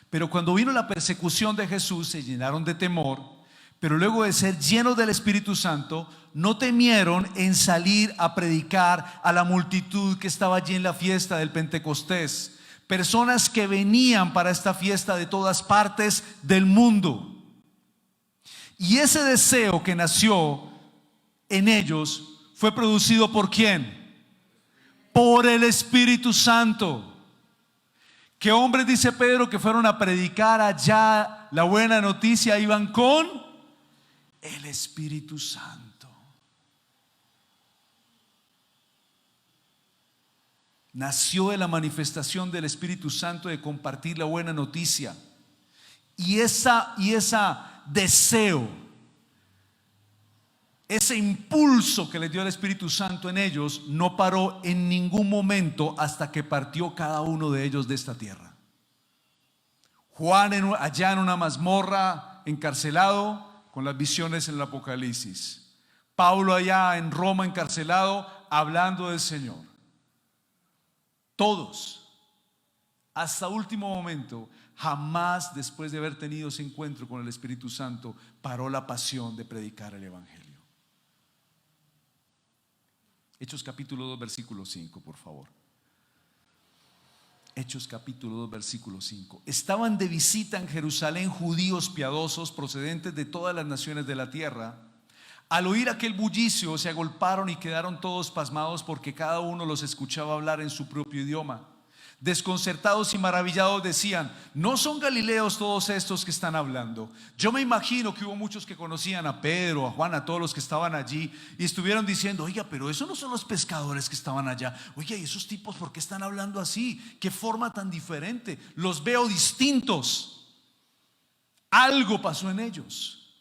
Pero cuando vino la persecución de Jesús, se llenaron de temor. Pero luego de ser llenos del Espíritu Santo, no temieron en salir a predicar a la multitud que estaba allí en la fiesta del Pentecostés. Personas que venían para esta fiesta de todas partes del mundo. Y ese deseo que nació en ellos fue producido ¿por quién? Por el Espíritu Santo. ¿Qué hombres, dice Pedro, que fueron a predicar allá la buena noticia? Iban con el Espíritu Santo. Nació de la manifestación del Espíritu Santo de compartir la buena noticia. Y esa deseo, ese impulso que les dio el Espíritu Santo en ellos no paró en ningún momento hasta que partió cada uno de ellos de esta tierra. Juan allá en una mazmorra, encarcelado, con las visiones en el Apocalipsis. Pablo allá en Roma encarcelado, hablando del Señor. Todos, hasta último momento, jamás después de haber tenido ese encuentro con el Espíritu Santo, paró la pasión de predicar el Evangelio. Hechos capítulo 2, versículo 5, por favor. Hechos capítulo 2, versículo 5. Estaban de visita en Jerusalén judíos piadosos procedentes de todas las naciones de la tierra. Al oír aquel bullicio se agolparon y quedaron todos pasmados porque cada uno los escuchaba hablar en su propio idioma. Desconcertados y maravillados decían: ¿no son galileos todos estos que están hablando? Yo me imagino que hubo muchos que conocían a Pedro, a Juan, a todos los que estaban allí y estuvieron diciendo: oiga, pero esos no son los pescadores que estaban allá. Oiga, ¿y esos tipos por qué están hablando así? ¿Qué forma tan diferente? Los veo distintos. Algo pasó en ellos.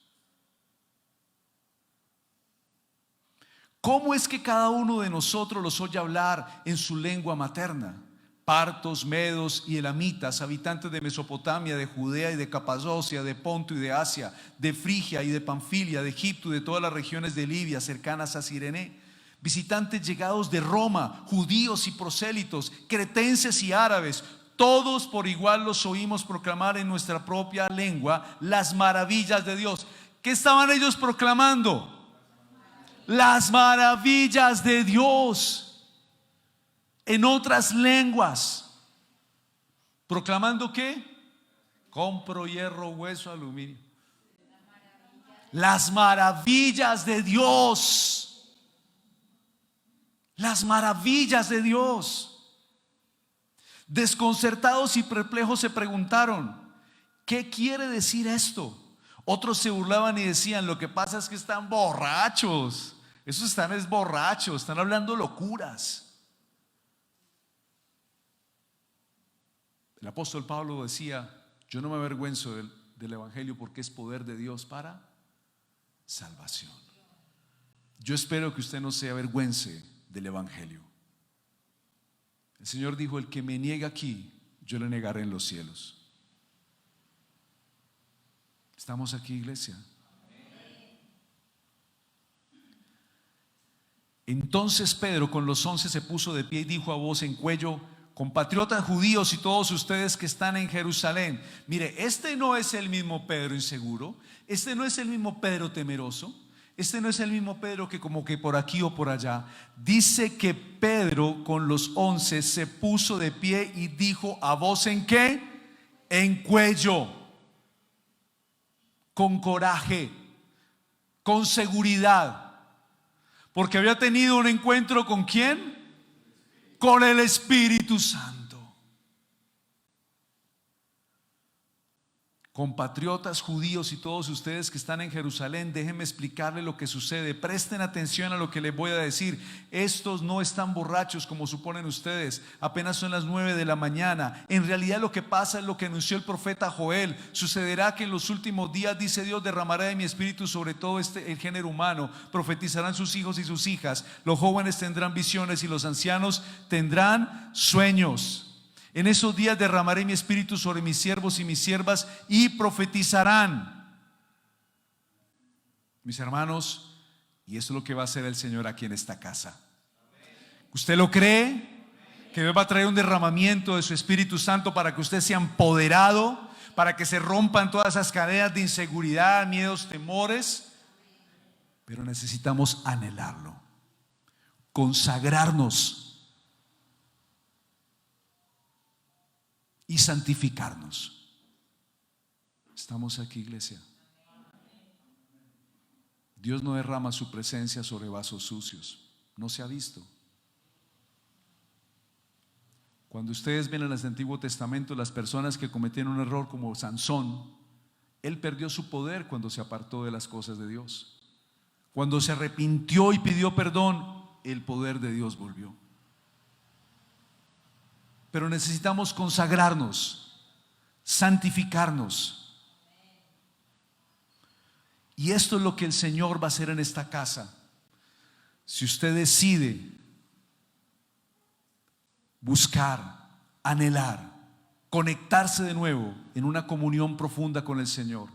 ¿Cómo es que cada uno de nosotros los oye hablar en su lengua materna? partos, medos y elamitas, habitantes de Mesopotamia, de Judea y de Capadocia, de Ponto y de Asia, de Frigia y de Panfilia, de Egipto y de todas las regiones de Libia cercanas a Cirene, visitantes llegados de Roma, judíos y prosélitos, cretenses y árabes, todos por igual los oímos proclamar en nuestra propia lengua las maravillas de Dios. ¿Qué estaban ellos proclamando? Las maravillas de Dios en otras lenguas. ¿Proclamando qué? Compro hierro, hueso, aluminio. Las maravillas de Dios. Las maravillas de Dios. Desconcertados y perplejos se preguntaron: ¿qué quiere decir esto? Otros se burlaban y decían: lo que pasa es que están borrachos. Esos están borrachos, están hablando locuras. El apóstol Pablo decía: yo no me avergüenzo del evangelio, porque es poder de Dios para salvación. Yo espero que usted no se avergüence del evangelio. El Señor dijo: el que me niega aquí, yo le negaré en los cielos. ¿Estamos aquí, iglesia? Entonces Pedro con los 11 se puso de pie y dijo a voz en cuello: compatriotas judíos y todos ustedes que están en Jerusalén, mire, este no es el mismo Pedro inseguro, este no es el mismo Pedro temeroso, este no es el mismo Pedro que como que por aquí o por allá. Dice que Pedro con los 11 se puso de pie y dijo a voz en ¿qué? En cuello, con coraje, con seguridad, porque había tenido un encuentro ¿con quién? Con el Espíritu Santo. Compatriotas judíos y todos ustedes que están en Jerusalén, déjenme explicarles lo que sucede. Presten atención a lo que les voy a decir. Estos no están borrachos como suponen ustedes. Apenas son las 9 de la mañana. En realidad lo que pasa es lo que anunció el profeta Joel. Sucederá que en los últimos días, dice Dios, derramaré de mi espíritu sobre todo el género humano. Profetizarán sus hijos y sus hijas. Los jóvenes tendrán visiones y los ancianos tendrán sueños. En esos días derramaré mi espíritu sobre mis siervos y mis siervas y profetizarán. Mis hermanos, y eso es lo que va a hacer el Señor aquí en esta casa. ¿Usted lo cree? Que Dios va a traer un derramamiento de su Espíritu Santo para que usted sea empoderado, para que se rompan todas esas cadenas de inseguridad, miedos, temores. Pero necesitamos anhelarlo, consagrarnos y santificarnos. ¿Estamos aquí, iglesia? Dios no derrama su presencia sobre vasos sucios. No se ha visto. Cuando ustedes ven en el Antiguo Testamento las personas que cometieron un error como Sansón, él perdió su poder cuando se apartó de las cosas de Dios. Cuando se arrepintió y pidió perdón, el poder de Dios volvió. Pero necesitamos consagrarnos, santificarnos. Y esto es lo que el Señor va a hacer en esta casa. Si usted decide buscar, anhelar, conectarse de nuevo en una comunión profunda con el Señor,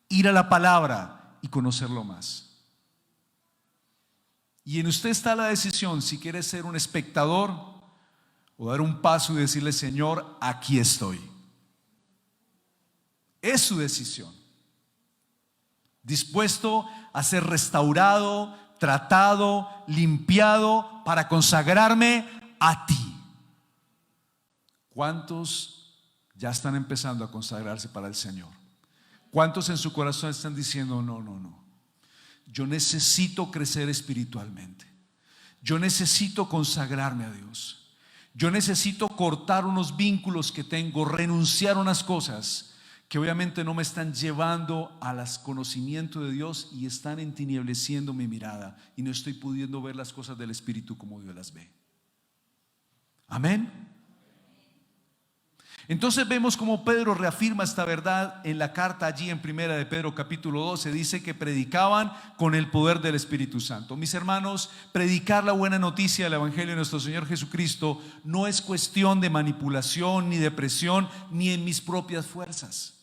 ir a la palabra y conocerlo más. Y en usted está la decisión si quiere ser un espectador o dar un paso y decirle: Señor, aquí estoy. Es su decisión. Dispuesto a ser restaurado, tratado, limpiado para consagrarme a ti. ¿Cuántos ya están empezando a consagrarse para el Señor? ¿Cuántos en su corazón están diciendo: no, yo necesito crecer espiritualmente, yo necesito consagrarme a Dios, yo necesito cortar unos vínculos que tengo, renunciar a unas cosas que obviamente no me están llevando al conocimiento de Dios y están entiniebleciendo mi mirada y no estoy pudiendo ver las cosas del Espíritu como Dios las ve? Amén. Entonces vemos como Pedro reafirma esta verdad en la carta allí en Primera de Pedro capítulo 12. Dice que predicaban con el poder del Espíritu Santo. Mis hermanos, predicar la buena noticia del Evangelio de nuestro Señor Jesucristo no es cuestión de manipulación, ni de presión, ni en mis propias fuerzas.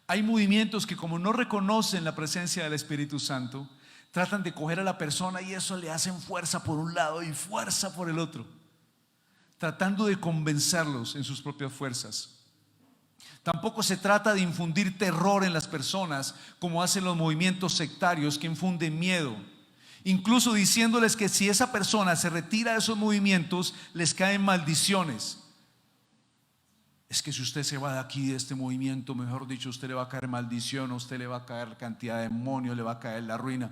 Hay movimientos que, como no reconocen la presencia del Espíritu Santo, tratan de coger a la persona y eso le hacen fuerza por un lado y fuerza por el otro, tratando de convencerlos en sus propias fuerzas. Tampoco se trata de infundir terror en las personas, como hacen los movimientos sectarios que infunden miedo, incluso diciéndoles que si esa persona se retira de esos movimientos, les caen maldiciones. Es que si usted se va de aquí, de este movimiento, mejor dicho, usted le va a caer maldición, a usted le va a caer cantidad de demonios, le va a caer la ruina,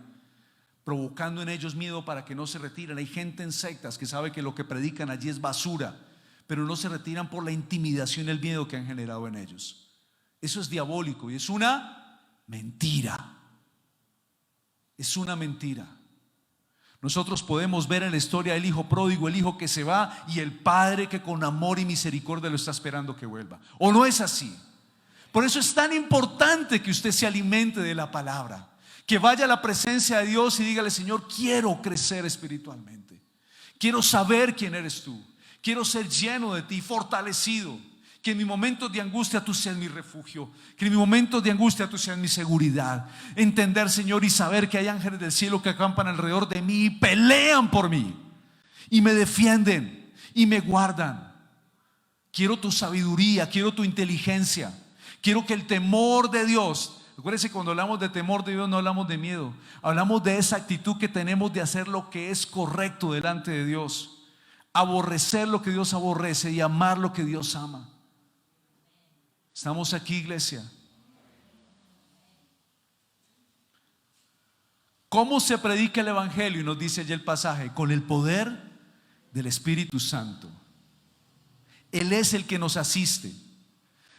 provocando en ellos miedo para que no se retiren. Hay gente en sectas que sabe que lo que predican allí es basura, pero no se retiran por la intimidación y el miedo que han generado en ellos. Eso es diabólico y es una mentira. Es una mentira. Nosotros podemos ver en la historia el hijo pródigo, el hijo que se va, y el padre que con amor y misericordia lo está esperando que vuelva. ¿O no es así? Por eso es tan importante que usted se alimente de la palabra, que vaya a la presencia de Dios y dígale: Señor, quiero crecer espiritualmente, quiero saber quién eres tú, quiero ser lleno de ti, fortalecido. Que en mi momento de angustia tú seas mi refugio, que en mi momento de angustia tú seas mi seguridad. Entender, Señor, y saber que hay ángeles del cielo que acampan alrededor de mí y pelean por mí y me defienden y me guardan. Quiero tu sabiduría, quiero tu inteligencia, quiero que el temor de Dios. Recuérdense, cuando hablamos de temor de Dios no hablamos de miedo, hablamos de esa actitud que tenemos de hacer lo que es correcto delante de Dios, aborrecer lo que Dios aborrece y amar lo que Dios ama. ¿Estamos aquí, iglesia? ¿Cómo se predica el Evangelio? Y nos dice allí el pasaje: con el poder del Espíritu Santo. Él es el que nos asiste,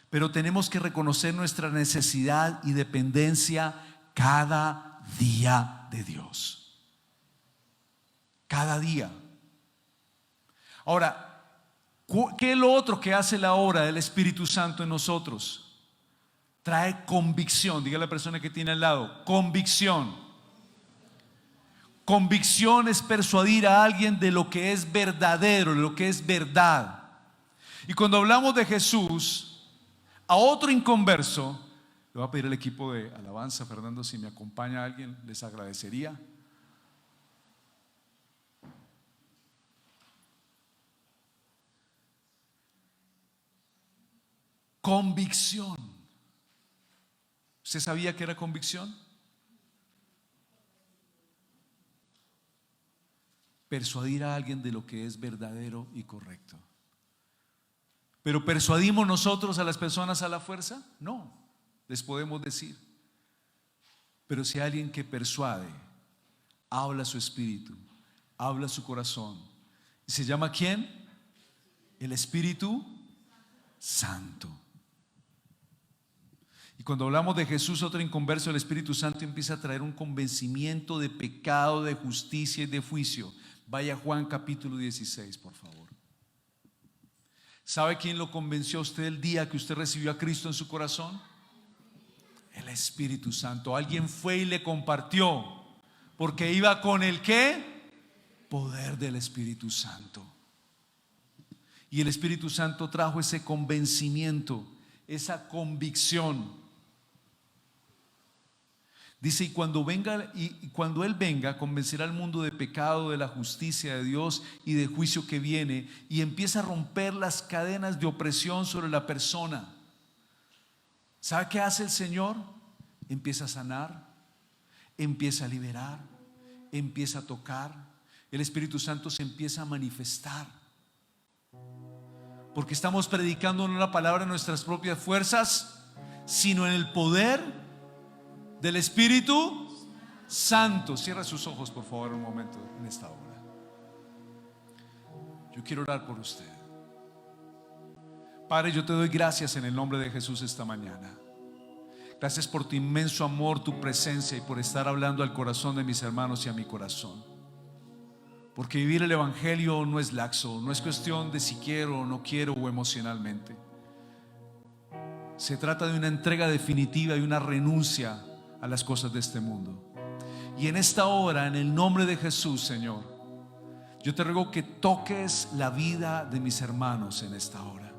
pero tenemos que reconocer nuestra necesidad y dependencia cada día de Dios. Cada día. Ahora, ¿qué es lo otro que hace la obra del Espíritu Santo en nosotros? Trae convicción. Diga a la persona que tiene al lado: convicción. Convicción es persuadir a alguien de lo que es verdadero, de lo que es verdad. Y cuando hablamos de Jesús, a otro inconverso, le voy a pedir al equipo de alabanza, Fernando, si me acompaña alguien, les agradecería. Convicción. ¿Usted sabía que era convicción? Persuadir a alguien de lo que es verdadero y correcto. ¿Pero persuadimos nosotros a las personas a la fuerza? No, les podemos decir. Pero si hay alguien que persuade, habla su espíritu, habla su corazón. ¿Se llama quién? El Espíritu Santo. Y cuando hablamos de Jesús, otro inconverso, el Espíritu Santo empieza a traer un convencimiento de pecado, de justicia y de juicio. Vaya a Juan capítulo 16, por favor. ¿Sabe quién lo convenció a usted el día que usted recibió a Cristo en su corazón? El Espíritu Santo. Alguien fue y le compartió, porque iba con el ¿qué? Poder del Espíritu Santo. Y el Espíritu Santo trajo ese convencimiento, esa convicción. Dice: y cuando Él venga, convencerá al mundo de pecado, de la justicia de Dios y del juicio que viene, y empieza a romper las cadenas de opresión sobre la persona. ¿Sabe qué hace el Señor? Empieza a sanar, empieza a liberar, empieza a tocar. El Espíritu Santo se empieza a manifestar, porque estamos predicando no la palabra en nuestras propias fuerzas, sino en el poder del Espíritu Santo. Cierra sus ojos, por favor, un momento en esta hora. Yo quiero orar por usted. Padre, yo te doy gracias en el nombre de Jesús esta mañana. Gracias por tu inmenso amor, tu presencia, y por estar hablando al corazón de mis hermanos y a mi corazón. Porque vivir el evangelio no es laxo, no es cuestión de si quiero o no quiero o emocionalmente. Se trata de una entrega definitiva y una renuncia a las cosas de este mundo. Y en esta hora, en el nombre de Jesús, Señor, yo te ruego que toques la vida de mis hermanos en esta hora.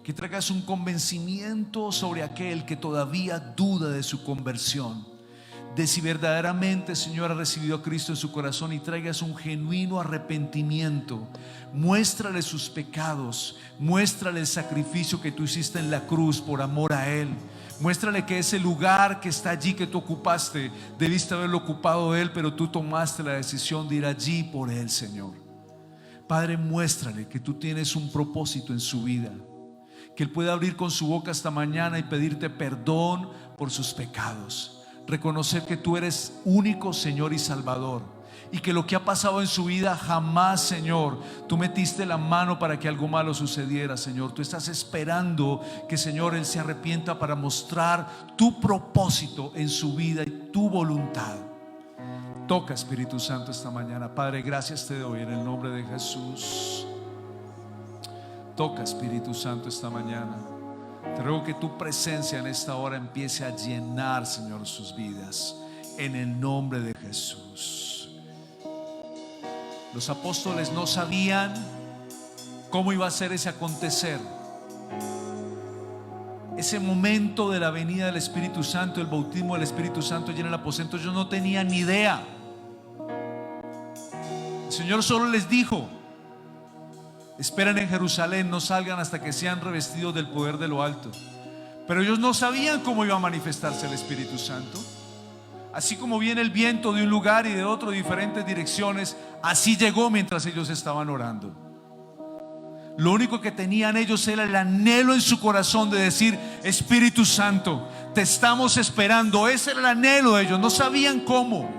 Que traigas un convencimiento sobre aquel que todavía duda de su conversión, de si verdaderamente, Señor, ha recibido a Cristo en su corazón, y traigas un genuino arrepentimiento. Muéstrale sus pecados, muéstrale el sacrificio que tú hiciste en la cruz por amor a Él. Muéstrale que ese lugar que está allí, que tú ocupaste, debiste haberlo ocupado Él, pero tú tomaste la decisión de ir allí por Él, Señor. Padre, muéstrale que tú tienes un propósito en su vida, que Él pueda abrir con su boca esta mañana y pedirte perdón por sus pecados. Reconocer que tú eres único Señor y Salvador, y que lo que ha pasado en su vida jamás, Señor, tú metiste la mano para que algo malo sucediera, Señor. Tú estás esperando que, Señor, Él se arrepienta para mostrar tu propósito en su vida y tu voluntad. Toca, Espíritu Santo, esta mañana. Padre, gracias te doy en el nombre de Jesús. Toca, Espíritu Santo, esta mañana. Te ruego que tu presencia en esta hora empiece a llenar, Señor, sus vidas, en el nombre de Jesús. Los apóstoles no sabían cómo iba a ser ese acontecer, ese momento de la venida del Espíritu Santo, el bautismo del Espíritu Santo llena el aposento. Ellos no tenían ni idea. El Señor solo les dijo: esperen en Jerusalén, no salgan hasta que sean revestidos del poder de lo alto. Pero ellos no sabían cómo iba a manifestarse el Espíritu Santo. Así como viene el viento de un lugar y de otro, diferentes direcciones, así llegó mientras ellos estaban orando. Lo único que tenían ellos era el anhelo en su corazón de decir: Espíritu Santo, te estamos esperando. Ese era el anhelo de ellos, no sabían cómo.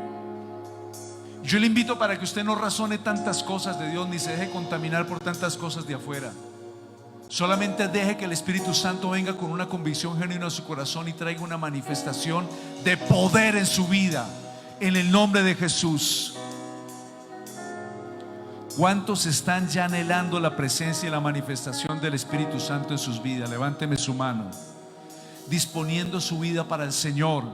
Yo le invito para que usted no razone tantas cosas de Dios, ni se deje contaminar por tantas cosas de afuera. Solamente deje que el Espíritu Santo venga con una convicción genuina a su corazón y traiga una manifestación de poder en su vida, en el nombre de Jesús. ¿Cuántos están ya anhelando la presencia y la manifestación del Espíritu Santo en sus vidas? Levánteme su mano, disponiendo su vida para el Señor.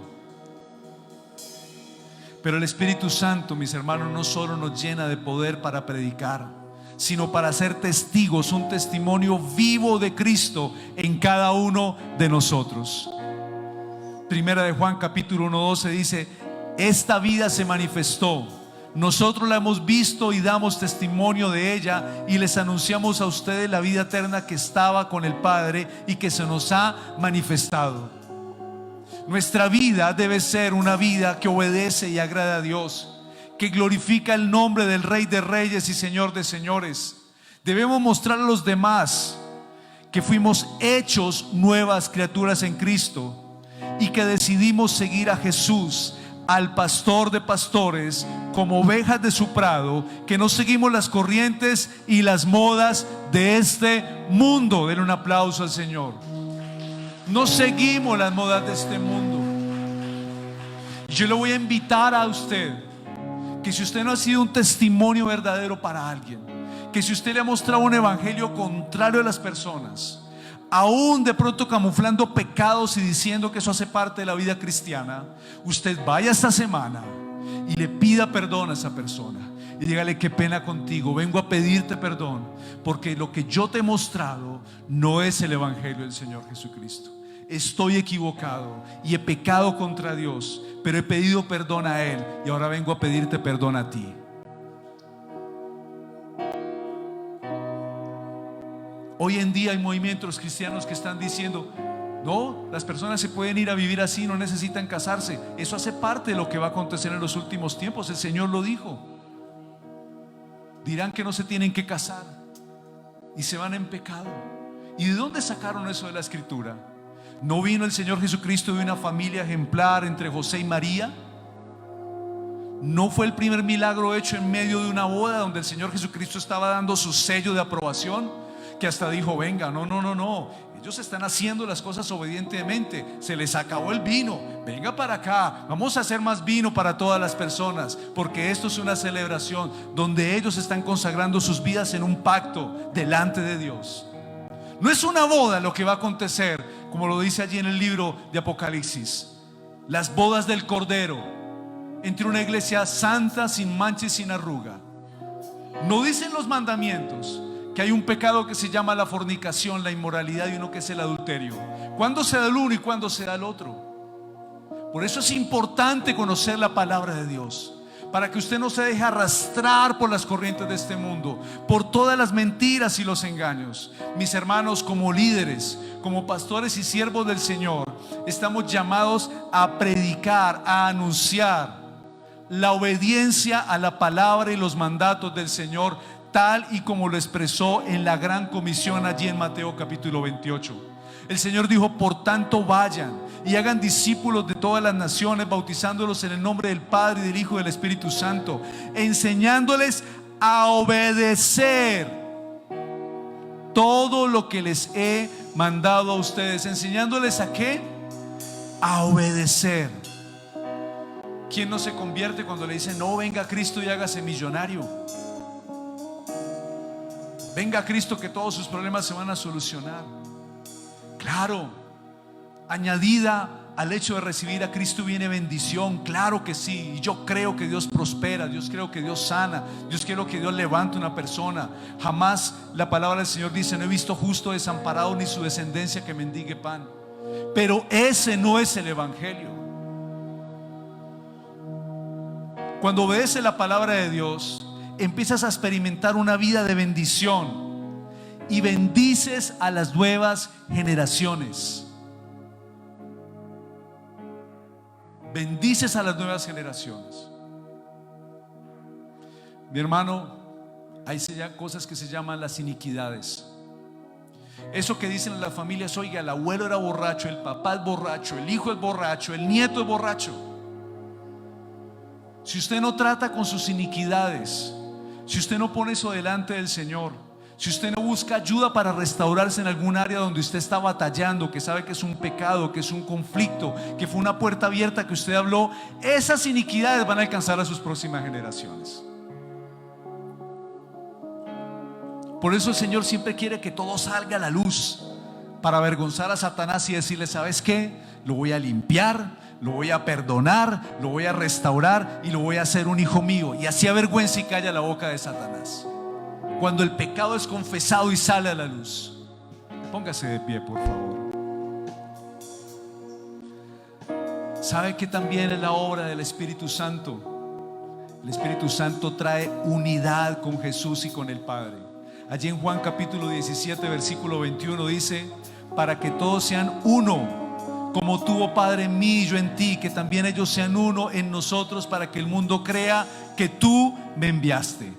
Pero el Espíritu Santo, mis hermanos, no solo nos llena de poder para predicar, sino para ser testigos, un testimonio vivo de Cristo en cada uno de nosotros. Primera de Juan capítulo 1:12 dice: esta vida se manifestó, nosotros la hemos visto y damos testimonio de ella, y les anunciamos a ustedes la vida eterna que estaba con el Padre y que se nos ha manifestado. Nuestra vida debe ser una vida que obedece y agrada a Dios, que glorifica el nombre del Rey de Reyes y Señor de Señores. Debemos mostrar a los demás que fuimos hechos nuevas criaturas en Cristo y que decidimos seguir a Jesús, al pastor de pastores, como ovejas de su prado, que no seguimos las corrientes y las modas de este mundo. Denle un aplauso al Señor. No seguimos las modas de este mundo. Yo le voy a invitar a usted que si usted no ha sido un testimonio verdadero para alguien, que si usted le ha mostrado un evangelio contrario a las personas, aún de pronto camuflando pecados y diciendo que eso hace parte de la vida cristiana, usted vaya esta semana y le pida perdón a esa persona y dígale: qué pena contigo, vengo a pedirte perdón porque lo que yo te he mostrado no es el evangelio del Señor Jesucristo. Estoy equivocado y he pecado contra Dios, pero he pedido perdón a Él y ahora vengo a pedirte perdón a ti. Hoy en día hay movimientos cristianos que están diciendo: no, las personas se pueden ir a vivir así, no necesitan casarse. Eso hace parte de lo que va a acontecer en los últimos tiempos. El Señor lo dijo. Dirán que no se tienen que casar y se van en pecado. ¿Y de dónde sacaron eso de la Escritura? ¿No vino el Señor Jesucristo de una familia ejemplar entre José y María? ¿No fue el primer milagro hecho en medio de una boda donde el Señor Jesucristo estaba dando su sello de aprobación? que hasta dijo: venga, no. Ellos están haciendo las cosas obedientemente. Se les acabó el vino, venga para acá, vamos a hacer más vino para todas las personas, porque esto es una celebración donde ellos están consagrando sus vidas en un pacto delante de Dios. No es una boda lo que va a acontecer, como lo dice allí en el libro de Apocalipsis, las bodas del Cordero, entre una iglesia santa, sin mancha y sin arruga. No dicen los mandamientos que hay un pecado que se llama la fornicación, la inmoralidad, y uno que es el adulterio. ¿Cuándo se da el uno y cuándo se da el otro? Por eso es importante conocer la palabra de Dios, para que usted no se deje arrastrar por las corrientes de este mundo, por todas las mentiras y los engaños. Mis hermanos, como líderes, como pastores y siervos del Señor, estamos llamados a predicar, a anunciar la obediencia a la palabra y los mandatos del Señor, tal y como lo expresó en la gran comisión allí en Mateo capítulo 28. El Señor dijo: por tanto vayan y hagan discípulos de todas las naciones, bautizándolos en el nombre del Padre, y del Hijo y del Espíritu Santo, enseñándoles a obedecer todo lo que les he mandado a ustedes. ¿Enseñándoles a qué? A obedecer. ¿Quién no se convierte cuando le dicen: no, venga a Cristo y hágase millonario? Venga a Cristo que todos sus problemas se van a solucionar. Claro, añadida al hecho de recibir a Cristo viene bendición, claro que sí. Y yo creo que Dios prospera, Dios creo que Dios sana, Dios creo que Dios levanta una persona. Jamás la palabra del Señor dice: no he visto justo desamparado ni su descendencia que mendigue pan. Pero ese no es el evangelio. Cuando obedeces la palabra de Dios, empiezas a experimentar una vida de bendición y bendices a las nuevas generaciones. Bendices a las nuevas generaciones. Mi hermano, hay cosas que se llaman las iniquidades. Eso que dicen en las familias: oiga, el abuelo era borracho, el papá es borracho, el hijo es borracho, el nieto es borracho. Si usted no trata con sus iniquidades, si usted no pone eso delante del Señor, si usted no busca ayuda para restaurarse en algún área donde usted está batallando, que sabe que es un pecado, que es un conflicto, que fue una puerta abierta que usted habló, esas iniquidades van a alcanzar a sus próximas generaciones. Por eso el Señor siempre quiere que todo salga a la luz, para avergonzar a Satanás y decirle: ¿sabes qué? Lo voy a limpiar, lo voy a perdonar, lo voy a restaurar y lo voy a hacer un hijo mío. Y así avergüenza y calla la boca de Satanás. Cuando el pecado es confesado y sale a la luz. Póngase de pie, por favor. ¿Sabe que también es la obra del Espíritu Santo? El Espíritu Santo trae unidad con Jesús y con el Padre. Allí en Juan capítulo 17 versículo 21 dice: para que todos sean uno, como tú, oh Padre, en mí y yo en ti, que también ellos sean uno en nosotros, para que el mundo crea que tú me enviaste.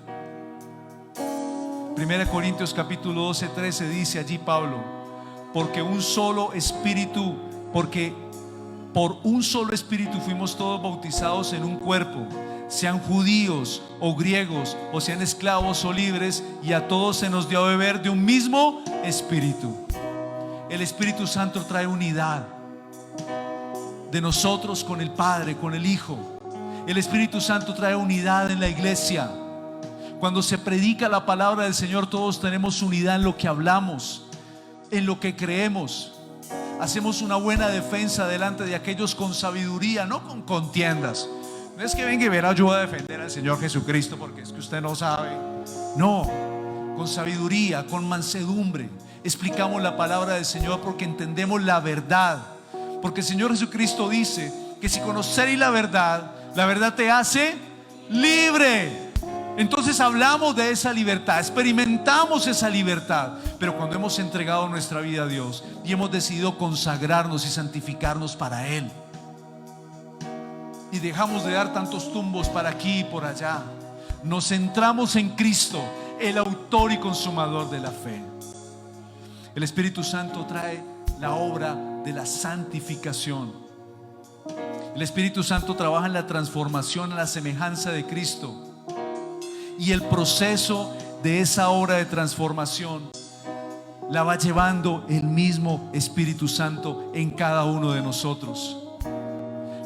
1 Corintios capítulo 12, 13 dice allí Pablo: porque un solo espíritu, porque por un solo espíritu fuimos todos bautizados en un cuerpo, sean judíos o griegos, o sean esclavos o libres, y a todos se nos dio a beber de un mismo espíritu. El Espíritu Santo trae unidad de nosotros con el Padre, con el Hijo. El Espíritu Santo trae unidad en la iglesia. Cuando se predica la palabra del Señor, todos tenemos unidad en lo que hablamos, en lo que creemos. Hacemos una buena defensa delante de aquellos con sabiduría, no con contiendas. No es que venga y verá, yo voy a defender al Señor Jesucristo porque es que usted no sabe. No, con sabiduría, con mansedumbre, explicamos la palabra del Señor porque entendemos la verdad. Porque el Señor Jesucristo dice que si conoceréis la verdad te hace libre. Entonces hablamos de esa libertad, experimentamos esa libertad. Pero cuando hemos entregado nuestra vida a Dios y hemos decidido consagrarnos y santificarnos para Él, y dejamos de dar tantos tumbos para aquí y por allá, nos centramos en Cristo, el autor y consumador de la fe. El Espíritu Santo trae la obra de la santificación. El Espíritu Santo trabaja en la transformación a la semejanza de Cristo. Y el proceso de esa obra de transformación la va llevando el mismo Espíritu Santo en cada uno de nosotros.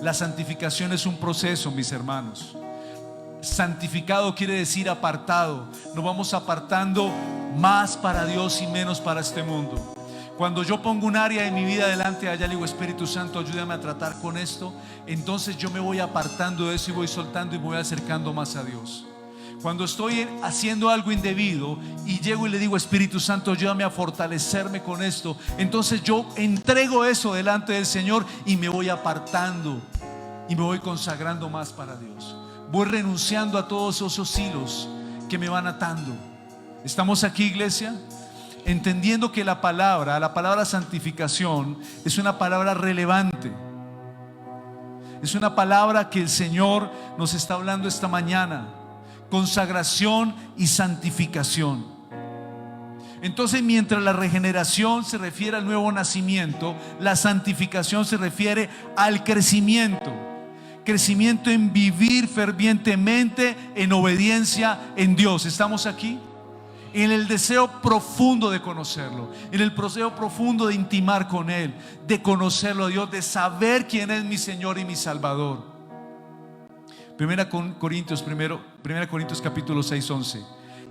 La santificación es un proceso, mis hermanos. Santificado quiere decir apartado. Nos vamos apartando más para Dios y menos para este mundo. Cuando yo pongo un área de mi vida delante de allá, le digo: Espíritu Santo, ayúdame a tratar con esto. Entonces yo me voy apartando de eso y voy soltando y me voy acercando más a Dios. Cuando estoy haciendo algo indebido y llego y le digo: Espíritu Santo, ayúdame a fortalecerme con esto, entonces yo entrego eso delante del Señor y me voy apartando y me voy consagrando más para Dios. Voy renunciando a todos esos hilos que me van atando. ¿Estamos aquí, iglesia? Entendiendo que la palabra santificación es una palabra relevante. Es una palabra que el Señor nos está hablando esta mañana. Consagración y santificación. Entonces, mientras la regeneración se refiere al nuevo nacimiento, la santificación se refiere al crecimiento. Crecimiento en vivir fervientemente en obediencia en Dios. ¿Estamos aquí? En el deseo profundo de conocerlo, en el deseo profundo de intimar con Él, de conocerlo a Dios, de saber quién es mi Señor y mi Salvador. Primera Corintios capítulo 6:11.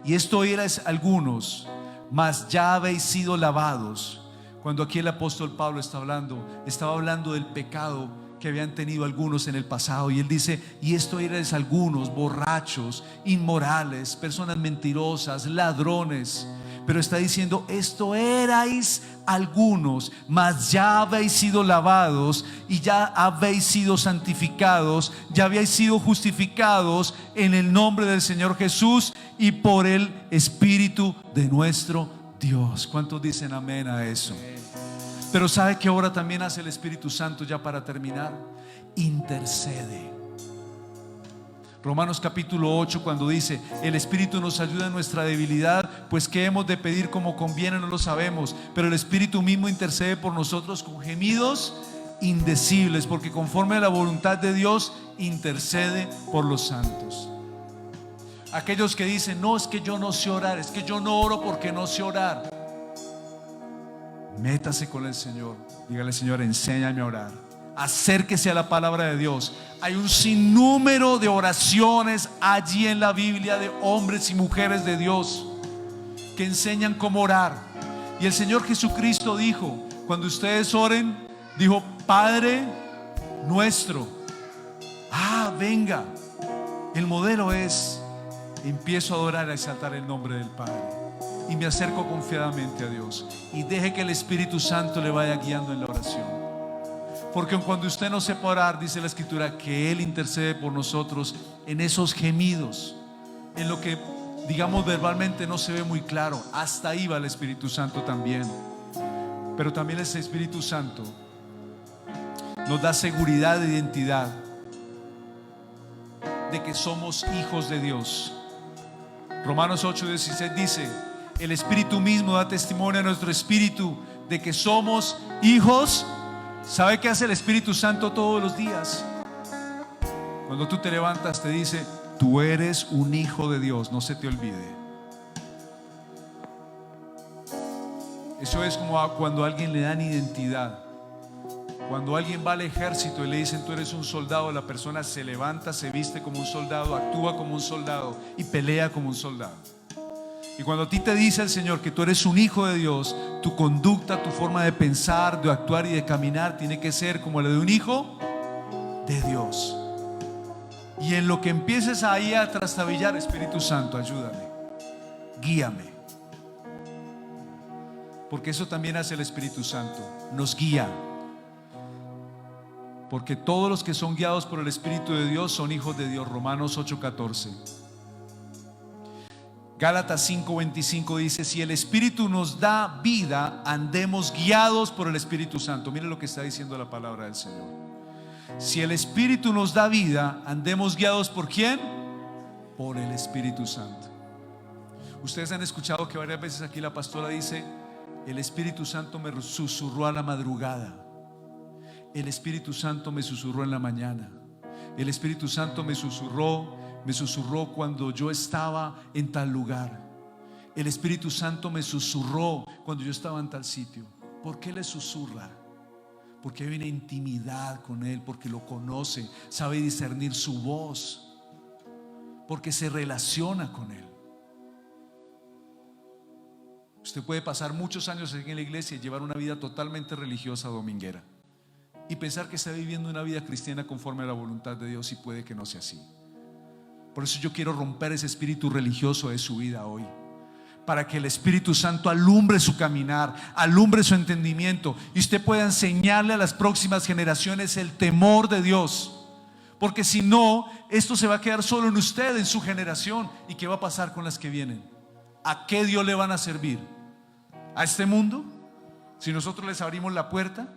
Y esto erais algunos, mas ya habéis sido lavados. Cuando aquí el apóstol Pablo estaba hablando del pecado que habían tenido algunos en el pasado, y él dice: y esto erais algunos, borrachos, inmorales, personas mentirosas, ladrones. Pero está diciendo: esto erais algunos, mas ya habéis sido lavados y ya habéis sido santificados, ya habéis sido justificados en el nombre del Señor Jesús y por el Espíritu de nuestro Dios. ¿Cuántos dicen amén a eso? Pero ¿sabe qué obra también hace el Espíritu Santo? Ya para terminar, intercede. Romanos capítulo 8, cuando dice: el Espíritu nos ayuda en nuestra debilidad, pues qué hemos de pedir como conviene no lo sabemos, pero el Espíritu mismo intercede por nosotros con gemidos indecibles, porque conforme a la voluntad de Dios intercede por los santos. Aquellos que dicen: no, es que yo no sé orar, es que yo no oro porque no sé orar. Métase con el Señor, dígale: Señor, enséñame a orar. Acérquese a la palabra de Dios. Hay un sinnúmero de oraciones allí en la Biblia de hombres y mujeres de Dios que enseñan cómo orar. Y el Señor Jesucristo dijo: cuando ustedes oren, dijo: Padre nuestro. Venga, el modelo es: empiezo a adorar, a exaltar el nombre del Padre y me acerco confiadamente a Dios, y deje que el Espíritu Santo le vaya guiando en la oración. Porque cuando usted no sepa orar, dice la Escritura que Él intercede por nosotros en esos gemidos, en lo que digamos verbalmente no se ve muy claro. Hasta ahí va el Espíritu Santo también. Pero también ese Espíritu Santo nos da seguridad de identidad, de que somos hijos de Dios. Romanos 8:16 dice: el Espíritu mismo da testimonio a nuestro espíritu de que somos hijos. ¿Sabe qué hace el Espíritu Santo todos los días? Cuando tú te levantas te dice: tú eres un hijo de Dios, no se te olvide. Eso es como cuando a alguien le dan identidad. Cuando alguien va al ejército y le dicen: tú eres un soldado, la persona se levanta, se viste como un soldado, actúa como un soldado y pelea como un soldado. Y cuando a ti te dice el Señor que tú eres un hijo de Dios, tu conducta, tu forma de pensar, de actuar y de caminar tiene que ser como la de un hijo de Dios. Y en lo que empieces ahí a trastabillar: Espíritu Santo, ayúdame, guíame. Porque eso también hace el Espíritu Santo, nos guía. Porque todos los que son guiados por el Espíritu de Dios son hijos de Dios. Romanos 8:14. Gálatas 5:25 dice: si el Espíritu nos da vida, andemos guiados por el Espíritu Santo. Mire lo que está diciendo la palabra del Señor. Si el Espíritu nos da vida, andemos guiados ¿por quién? Por el Espíritu Santo. Ustedes han escuchado que varias veces aquí la pastora dice: el Espíritu Santo me susurró a la madrugada. El Espíritu Santo me susurró en la mañana. El Espíritu Santo me susurró cuando yo estaba en tal lugar. el Espíritu Santo me susurró cuando yo estaba en tal sitio. ¿Por qué le susurra? Porque hay una intimidad con Él, porque lo conoce, sabe discernir su voz, porque se relaciona con Él. Usted puede pasar muchos años en la iglesia y llevar una vida totalmente religiosa dominguera y pensar que está viviendo una vida cristiana conforme a la voluntad de Dios, y puede que no sea así. Por eso yo quiero romper ese espíritu religioso de su vida hoy, para que el Espíritu Santo alumbre su caminar, alumbre su entendimiento, y usted pueda enseñarle a las próximas generaciones el temor de Dios. Porque si no, esto se va a quedar solo en usted, en su generación. ¿Y qué va a pasar con las que vienen? ¿A qué Dios le van a servir? ¿A este mundo? Si nosotros les abrimos la puerta.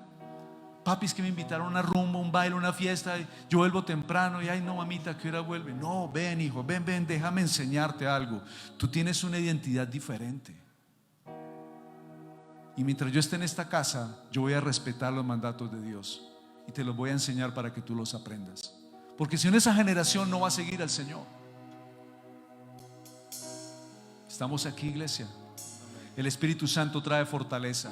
Papi, es que me invitaron a una rumba, un baile, una fiesta, yo vuelvo temprano, y ay no mamita, ¿a qué hora vuelve? No, ven hijo, ven, déjame enseñarte algo. Tú tienes una identidad diferente, y mientras yo esté en esta casa, yo voy a respetar los mandatos de Dios y te los voy a enseñar para que tú los aprendas. Porque si no, esa generación no va a seguir al Señor. Estamos aquí, iglesia. El Espíritu Santo trae fortaleza.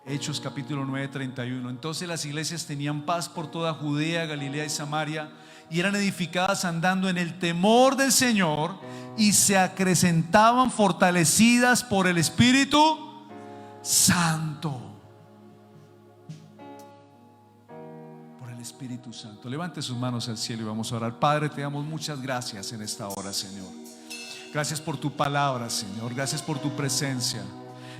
Hechos capítulo 9, 31. Entonces las iglesias tenían paz por toda Judea, Galilea y Samaria, y eran edificadas andando en el temor del Señor, y se acrecentaban fortalecidas por el Espíritu Santo. Por el Espíritu Santo. Levante sus manos al cielo y vamos a orar. Padre, te damos muchas gracias en esta hora, Señor. Gracias por tu palabra, Señor. Gracias por tu presencia.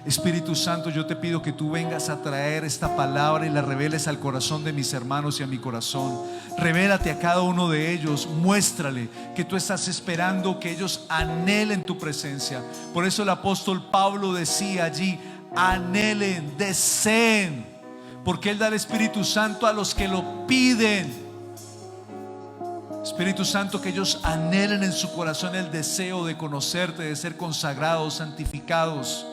Espíritu Santo, yo te pido que tú vengas a traer esta palabra y la reveles al corazón de mis hermanos y a mi corazón. Revélate a cada uno de ellos. Muéstrale que tú estás esperando que ellos anhelen tu presencia. Por eso el apóstol Pablo decía allí: anhelen, deseen, porque Él da el Espíritu Santo a los que lo piden. Espíritu Santo, que ellos anhelen en su corazón el deseo de conocerte, de ser consagrados, santificados.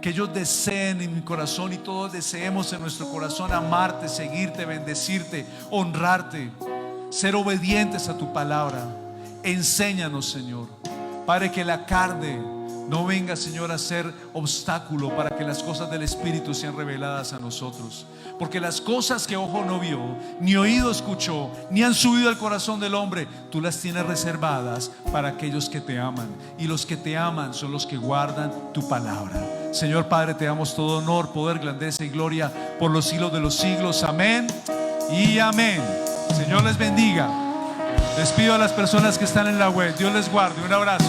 Que ellos deseen en mi corazón, y todos deseemos en nuestro corazón amarte, seguirte, bendecirte, honrarte, ser obedientes a tu palabra. Enséñanos, Señor, Padre, que la carne no venga, Señor, a ser obstáculo para que las cosas del Espíritu sean reveladas a nosotros. Porque las cosas que ojo no vio, ni oído escuchó, ni han subido al corazón del hombre, tú las tienes reservadas para aquellos que te aman. Y los que te aman son los que guardan tu palabra. Señor Padre, te damos todo honor, poder, grandeza y gloria por los siglos de los siglos. Amén y amén. Señor les bendiga. Despido a las personas que están en la web. Dios les guarde. Un abrazo.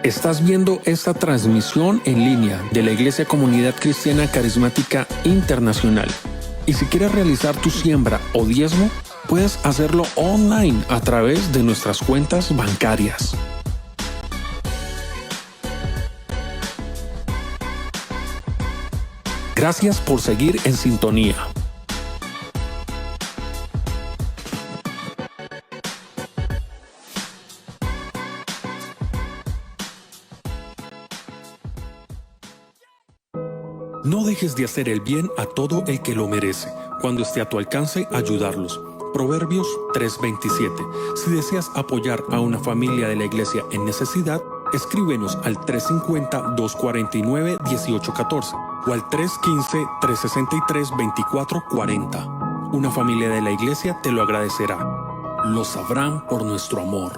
Estás viendo esta transmisión en línea de la Iglesia Comunidad Cristiana Carismática Internacional. Y si quieres realizar tu siembra o diezmo, puedes hacerlo online a través de nuestras cuentas bancarias. Gracias por seguir en sintonía. No dejes de hacer el bien a todo el que lo merece, cuando esté a tu alcance ayudarlos. Proverbios 3:27. Si deseas apoyar a una familia de la iglesia en necesidad, escríbenos al 350-249-1814 o al 315-363-2440. Una familia de la iglesia te lo agradecerá. Lo sabrán por nuestro amor.